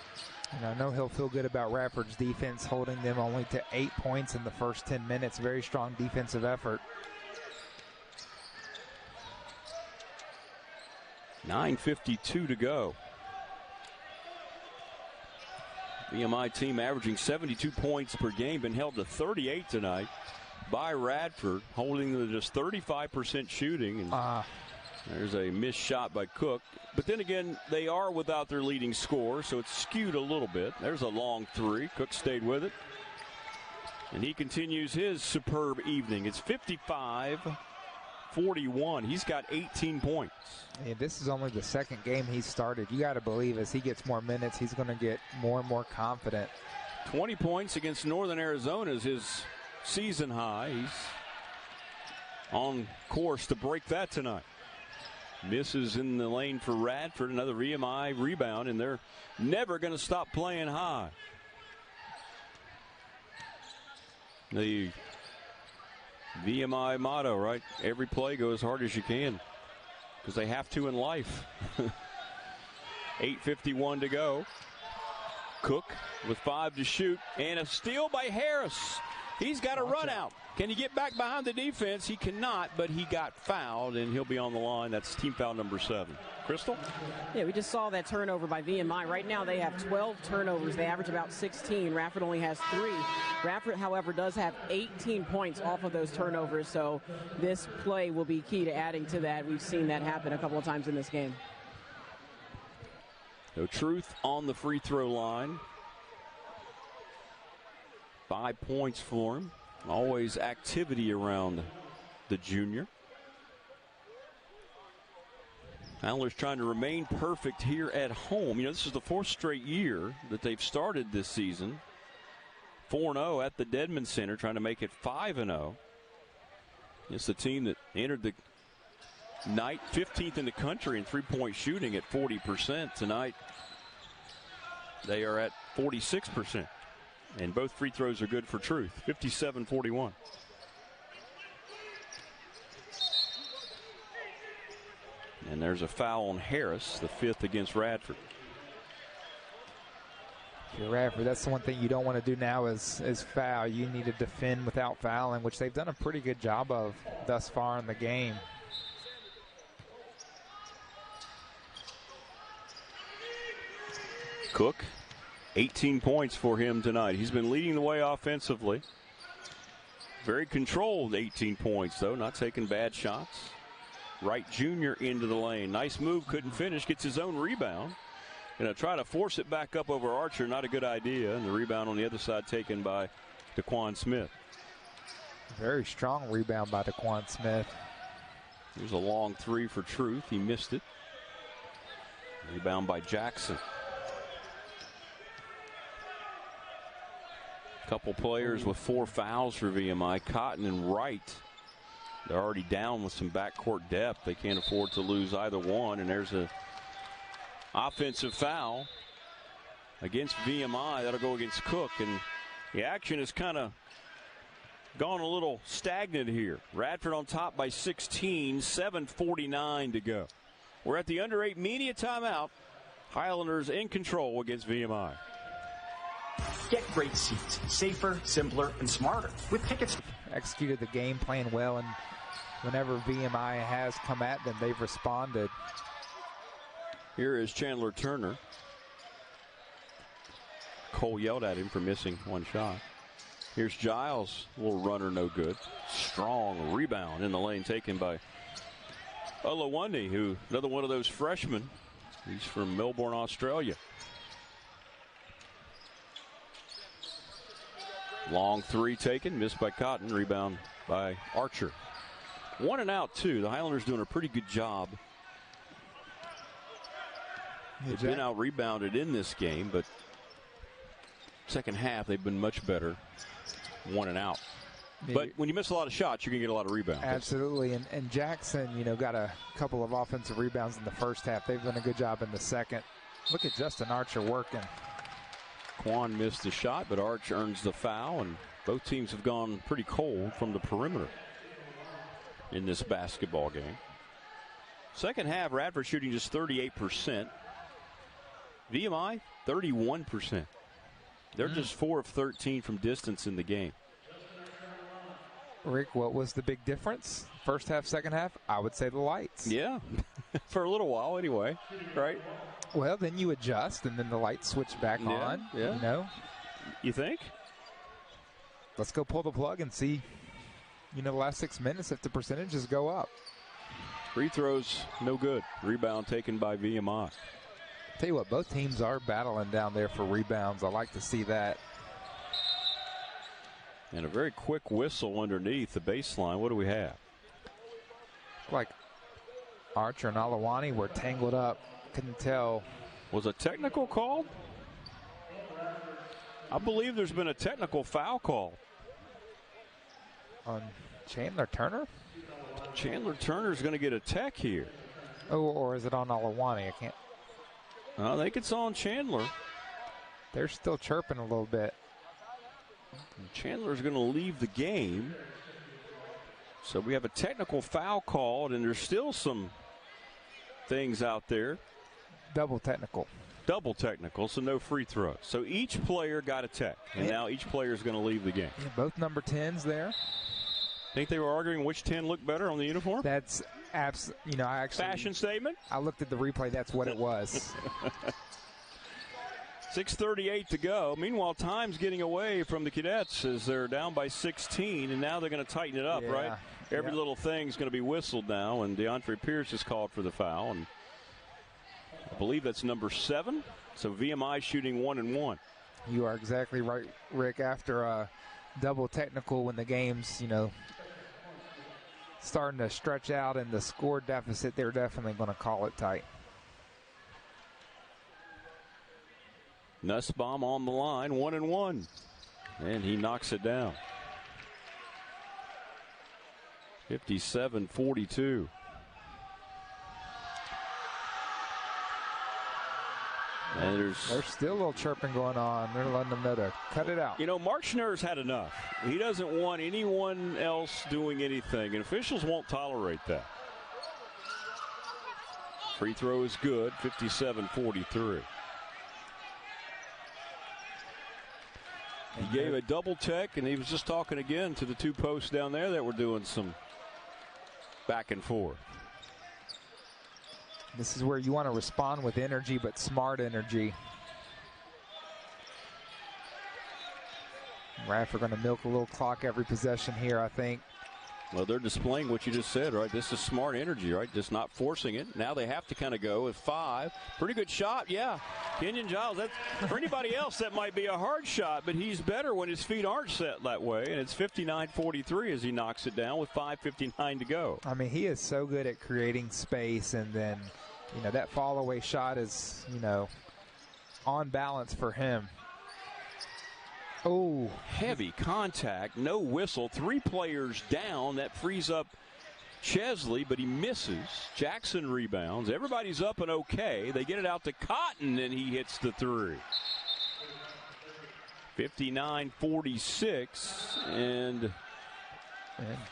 And I know he'll feel good about Radford's defense, holding them only to 8 points in the first 10 minutes. Very strong defensive effort. 9:52 to go. VMI team averaging 72 points per game, been held to 38 tonight by Radford, holding them to just 35% shooting. And there's a missed shot by Cook. But then again, they are without their leading scorer, so it's skewed a little bit. There's a long three. Cook stayed with it. And he continues his superb evening. It's 55-41. He's got 18 points. Yeah, this is only the second game he's started. You got to believe as he gets more minutes, he's going to get more and more confident. 20 points against Northern Arizona is his season high. He's on course to break that tonight. Misses in the lane for Radford. Another VMI rebound, and they're never going to stop playing high. The VMI motto, right? Every play go as hard as you can, because they have to in life. 8:51 to go. Cook with 5 to shoot, and a steal by Harris. He's got a run out. Can he get back behind the defense? He cannot, but he got fouled, and he'll be on the line. That's team foul number 7. Crystal? Yeah, we just saw that turnover by VMI. Right now they have 12 turnovers. They average about 16. Radford only has 3. Radford, however, does have 18 points off of those turnovers, so this play will be key to adding to that. We've seen that happen a couple of times in this game. So Truth on the free throw line. 5 points for him. Always activity around the junior. Highlanders trying to remain perfect here at home. You know, this is the 4th straight year that they've started this season. 4-0 at the Dedman Center, trying to make it 5-0. It's the team that entered the night 15th in the country in three-point shooting at 40%. Tonight, they are at 46%. And both free throws are good for Truth. 57-41. And there's a foul on Harris, the 5th against Radford. If you're Radford, that's the one thing you don't want to do now is foul. You need to defend without fouling, which they've done a pretty good job of thus far in the game. Cook, 18 points for him tonight. He's been leading the way offensively. Very controlled 18 points, though, not taking bad shots. Wright Jr. into the lane. Nice move, couldn't finish, gets his own rebound. Going to try to force it back up over Archer, not a good idea. And the rebound on the other side taken by DeQuan Smith. Very strong rebound by DeQuan Smith. Here's a long three for Truth. He missed it. Rebound by Jackson. Couple players with 4 fouls for VMI. Cotton and Wright. They're already down with some backcourt depth. They can't afford to lose either one. And there's a offensive foul against VMI. That'll go against Cook. And the action has kind of gone a little stagnant here. Radford on top by 16, 7:49 to go. We're at the under 8 media timeout. Highlanders in control against VMI. Get great seats. Safer, simpler, and smarter with tickets. Executed the game plan well, and whenever VMI has come at them, they've responded. Here is Chandler Turner. Cole yelled at him for missing one shot. Here's Giles. Little runner, no good. Strong rebound in the lane taken by Olawande, who another one of those freshmen. He's from Melbourne, Australia. Long three taken, missed by Cotton. Rebound by Archer. 1 and out, too. The Highlanders doing a pretty good job. They've been out-rebounded in this game, but second half they've been much better. 1 and out. But when you miss a lot of shots, you can get a lot of rebounds. Absolutely. And Jackson, got a couple of offensive rebounds in the first half. They've done a good job in the second. Look at Justin Archer working. Quan missed the shot, but Arch earns the foul, and both teams have gone pretty cold from the perimeter in this basketball game. Second half, Radford shooting just 38%. VMI, 31%. They're just 4 of 13 from distance in the game. Rick, what was the big difference? First half, second half? I would say the lights. Yeah, for a little while anyway, right? Well, then you adjust, and then the lights switch back on. Yeah. You think? Let's go pull the plug and see, the last 6 minutes if the percentages go up. Free throws, no good. Rebound taken by VMI. Tell you what, both teams are battling down there for rebounds. I like to see that. And a very quick whistle underneath the baseline. What do we have? Like Archer and Olawande were tangled up. Couldn't tell. Was a technical called? I believe there's been a technical foul call. On Chandler Turner? Chandler Turner's going to get a tech here. Oh, or is it on Olawande? I can't. I think it's on Chandler. They're still chirping a little bit. Chandler's going to leave the game. So we have a technical foul called, and there's still some things out there. Double technical. Double technical, so no free throws. So each player got a tech, and now each player is going to leave the game. Yeah, both number 10s there. Think they were arguing which 10 looked better on the uniform? That's absolutely, I actually. Fashion statement? I looked at the replay. That's what it was. 6:38 to go. Meanwhile, time's getting away from the Cadets as they're down by 16, and now they're going to tighten it up, right? Every little thing's going to be whistled now, and DeAndre Pierce is called for the foul, and I believe that's number 7. So VMI shooting 1 and 1. You are exactly right, Rick. After a double technical, when the game's, starting to stretch out in the score deficit, they're definitely going to call it tight. Nussbaum on the line, 1 and 1. And he knocks it down. 57-42. And there's still a little chirping going on. They're letting them know to cut it out. Mark Schnurr's had enough. He doesn't want anyone else doing anything, and officials won't tolerate that. Free throw is good, 57-43. He gave a double tech, and he was just talking again to the two posts down there that were doing some back and forth. This is where you want to respond with energy, but smart energy. Radford going to milk a little clock every possession here, I think. Well, they're displaying what you just said, right? This is smart energy, right? Just not forcing it. Now they have to kind of go with 5. Pretty good shot, yeah. Kenyon Giles, for anybody else, that might be a hard shot, but he's better when his feet aren't set that way, and it's 59-43 as he knocks it down with 5:59 to go. I mean, he is so good at creating space, and then, that fall-away shot is, on balance for him. Oh, heavy contact, no whistle. 3 players down. That frees up Chesley, but he misses. Jackson rebounds. Everybody's up and okay. They get it out to Cotton, and he hits the 3. 59-46, and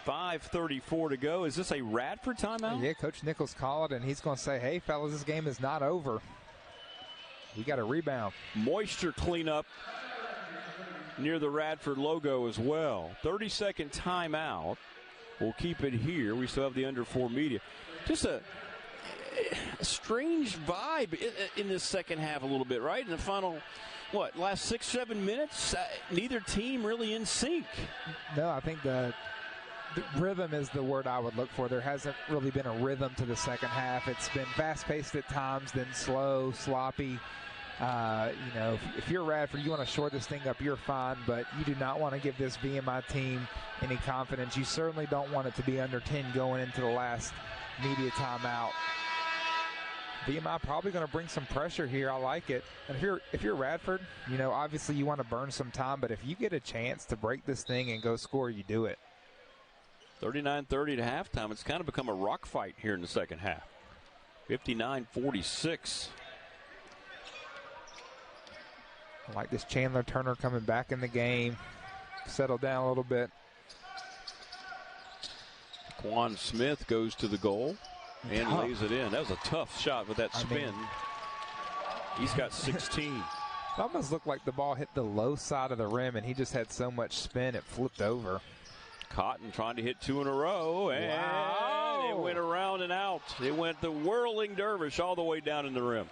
5:34 to go. Is this a Radford timeout? Yeah, Coach Nichols called it, and he's going to say, hey, fellas, this game is not over. He got a rebound. Moisture cleanup near the Radford logo as well. 30-second timeout. We'll keep it here. We still have the under 4 media. Just a strange vibe in this second half a little bit, right? In the final, last 6-7 minutes, neither team really in sync. No, I think the rhythm is the word I would look for. There hasn't really been a rhythm to the second half. It's been fast-paced at times, then slow, sloppy. If you're Radford, you want to shore this thing up, you're fine, but you do not want to give this VMI team any confidence. You certainly don't want it to be under 10 going into the last media timeout. VMI probably going to bring some pressure here. I like it. And if you're Radford, obviously you want to burn some time, but if you get a chance to break this thing and go score, you do it. 39-30 to halftime. It's kind of become a rock fight here in the second half. 59-46. I like this Chandler Turner coming back in the game. Settle down a little bit. Quan Smith goes to the goal and lays it in. That was a tough shot with that spin. He's got 16. It almost looked like the ball hit the low side of the rim, and he just had so much spin it flipped over. Cotton trying to hit 2 in a row, and it went around and out. It went the whirling dervish all the way down in the rim.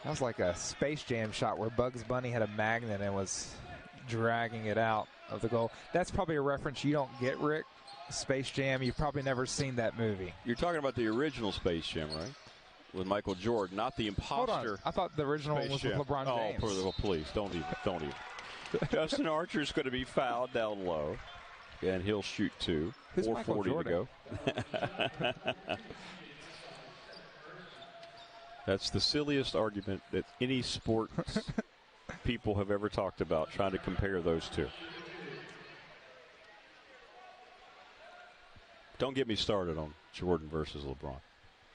That was like a Space Jam shot where Bugs Bunny had a magnet and was dragging it out of the goal. That's probably a reference you don't get, Rick. Space Jam, you've probably never seen that movie. You're talking about the original Space Jam, right? With Michael Jordan, not the imposter. Hold on. I thought the original one was with LeBron James. Oh, please, don't even. Justin Archer's going to be fouled down low, and he'll shoot 2. 4:40 to go. That's the silliest argument that any sports people have ever talked about, trying to compare those two. Don't get me started on Jordan versus LeBron.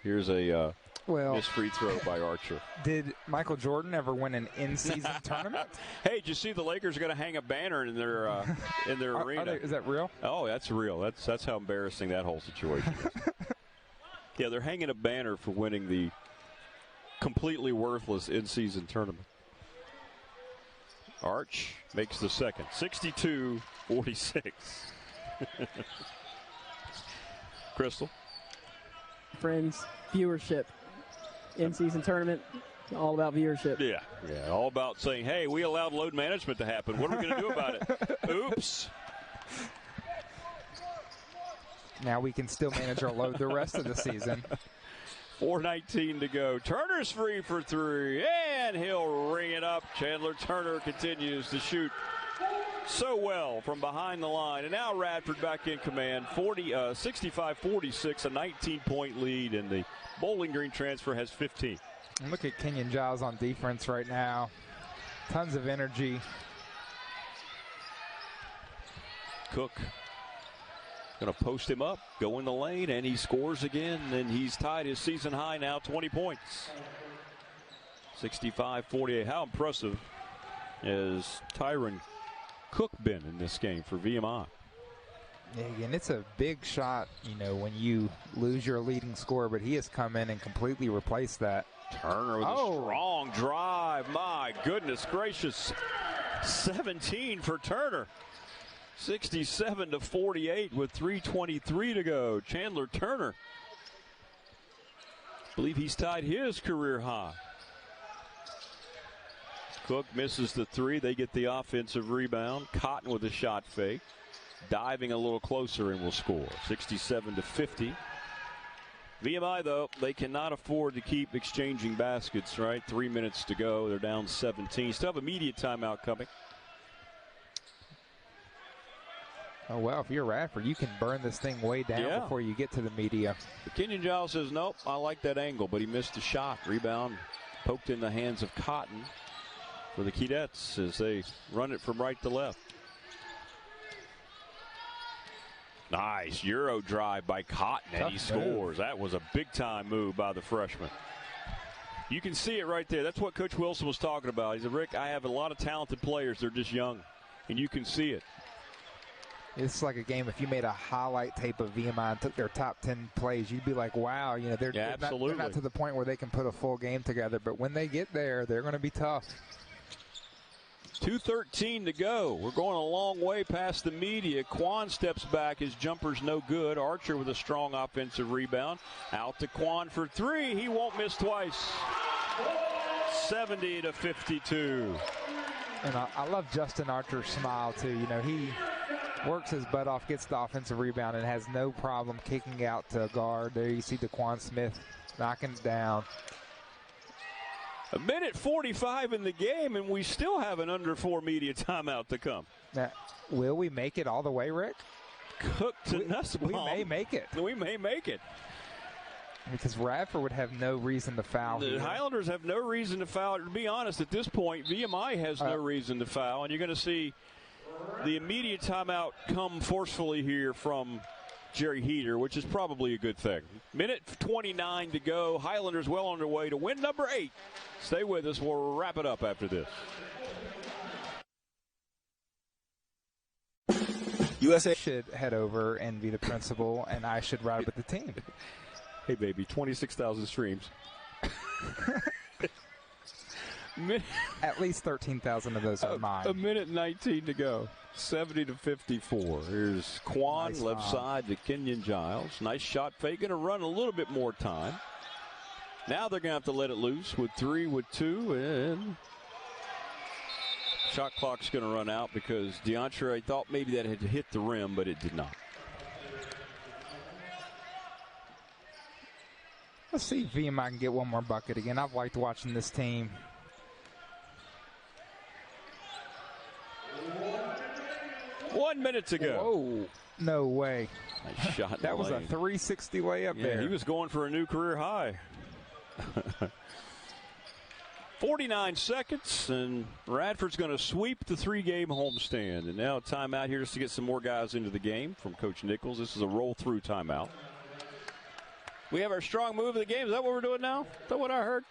Here's a missed free throw by Archer. Did Michael Jordan ever win an in-season tournament? Hey, did you see the Lakers are going to hang a banner in their arena? Is that real? Oh, that's real. That's how embarrassing that whole situation is. Yeah, they're hanging a banner for winning the completely worthless in-season tournament. Arch makes the second. 62-46. Crystal. Friends, viewership. In-season tournament, all about viewership. Yeah, all about saying, hey, we allowed load management to happen. What are we going to do about it? Oops. Now we can still manage our load the rest of the season. 4:19 to go. Turner's free for 3, and he'll ring it up. Chandler Turner continues to shoot so well from behind the line. And now Radford back in command. 65-46, a 19-point lead, and the Bowling Green transfer has 15. And look at Kenyon Giles on defense right now. Tons of energy. Cook going to post him up, go in the lane, and he scores again, and he's tied his season high now, 20 points. 65-48. How impressive has Tyron Cook been in this game for VMI? Yeah, and it's a big shot, when you lose your leading scorer, but he has come in and completely replaced that. Turner with a strong drive. My goodness gracious. 17 for Turner. 67-48 with 3:23 to go. Chandler Turner, I believe he's tied his career high. Cook misses the 3. They get the offensive rebound. Cotton with a shot fake. Diving a little closer and will score. 67-50. VMI, though, they cannot afford to keep exchanging baskets, right? 3 minutes to go. They're down 17. Still have immediate timeout coming. Oh, well, if you're Radford, you can burn this thing way down before you get to the media. But Kenyon Giles says, nope, I like that angle, but he missed a shot. Rebound poked in the hands of Cotton for the Keydets as they run it from right to left. Nice Euro drive by Cotton, and he scores. That was a big-time move by the freshman. You can see it right there. That's what Coach Wilson was talking about. He said, Rick, I have a lot of talented players. They're just young, and you can see it. It's like a game. If you made a highlight tape of VMI and took their top 10 plays, you'd be like, wow, you know, they're not to the point where they can put a full game together. But when they get there, they're going to be tough. 2:13 to go. We're going a long way past the media. Quan steps back. His jumper's no good. Archer with a strong offensive rebound. Out to Quan for three. He won't miss twice. 70-52. And I love Justin Archer's smile, too. You know, he works his butt off, gets the offensive rebound, and has no problem kicking out to guard. There you see DeQuan Smith knocking it down. 1:45 in the game, and we still have an under 4 media timeout to come. Now, will we make it all the way, Rick? Cook to Nussbaum. We may make it. We may make it. Because Radford would have no reason to foul. The Highlanders have no reason to foul. To be honest, at this point, VMI has no reason to foul, and you're going to see the immediate timeout come forcefully here from Jerry Heater, which is probably a good thing. 1:29 to go. Highlanders well on their way to win number 8. Stay with us. We'll wrap it up after this. USA should head over and be the principal, and I should ride with the team. Hey, baby, 26,000 streams. At least 13,000 of those are mine. 1:19 to go. 70-54. Here's Quan, nice left side to Kenyon Giles. Nice shot fake. Going to run a little bit more time. Now they're going to have to let it loose with 3, with 2, and shot clock's going to run out because DeAndre thought maybe that had hit the rim, but it did not. Let's see if VMI can get one more bucket again. I've liked watching this team. One minute to go. Whoa, no way. Nice shot. That was a 360 layup there. He was going for a new career high. 49 seconds, and Radford's going to sweep the 3-game homestand. And now timeout here just to get some more guys into the game from Coach Nichols. This is a roll-through timeout. We have our strong move of the game. Is that what we're doing now? Is that what I heard?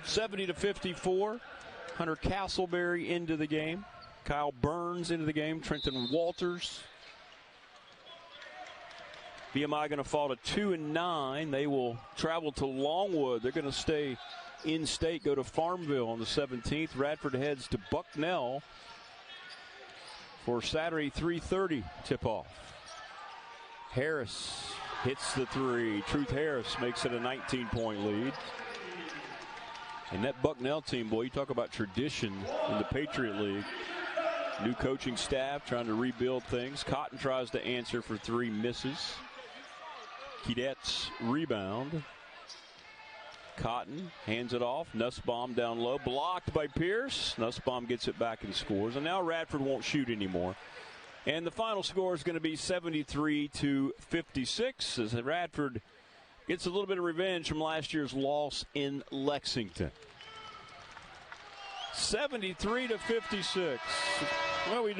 70-54. Hunter Castleberry into the game. Kyle Burns into the game. Trenton Walters. VMI going to fall to 2-9. They will travel to Longwood. They're going to stay in-state, go to Farmville on the 17th. Radford heads to Bucknell for Saturday 3:30 tip-off. Harris hits the 3. Truth Harris makes it a 19-point lead. And that Bucknell team, boy, you talk about tradition in the Patriot League. New coaching staff trying to rebuild things. Cotton tries to answer for 3, misses. Keydet's rebound. Cotton hands it off. Nussbaum down low. Blocked by Pierce. Nussbaum gets it back and scores. And now Radford won't shoot anymore. And the final score is going to be 73-56 as Radford gets a little bit of revenge from last year's loss in Lexington. 73-56. Well, we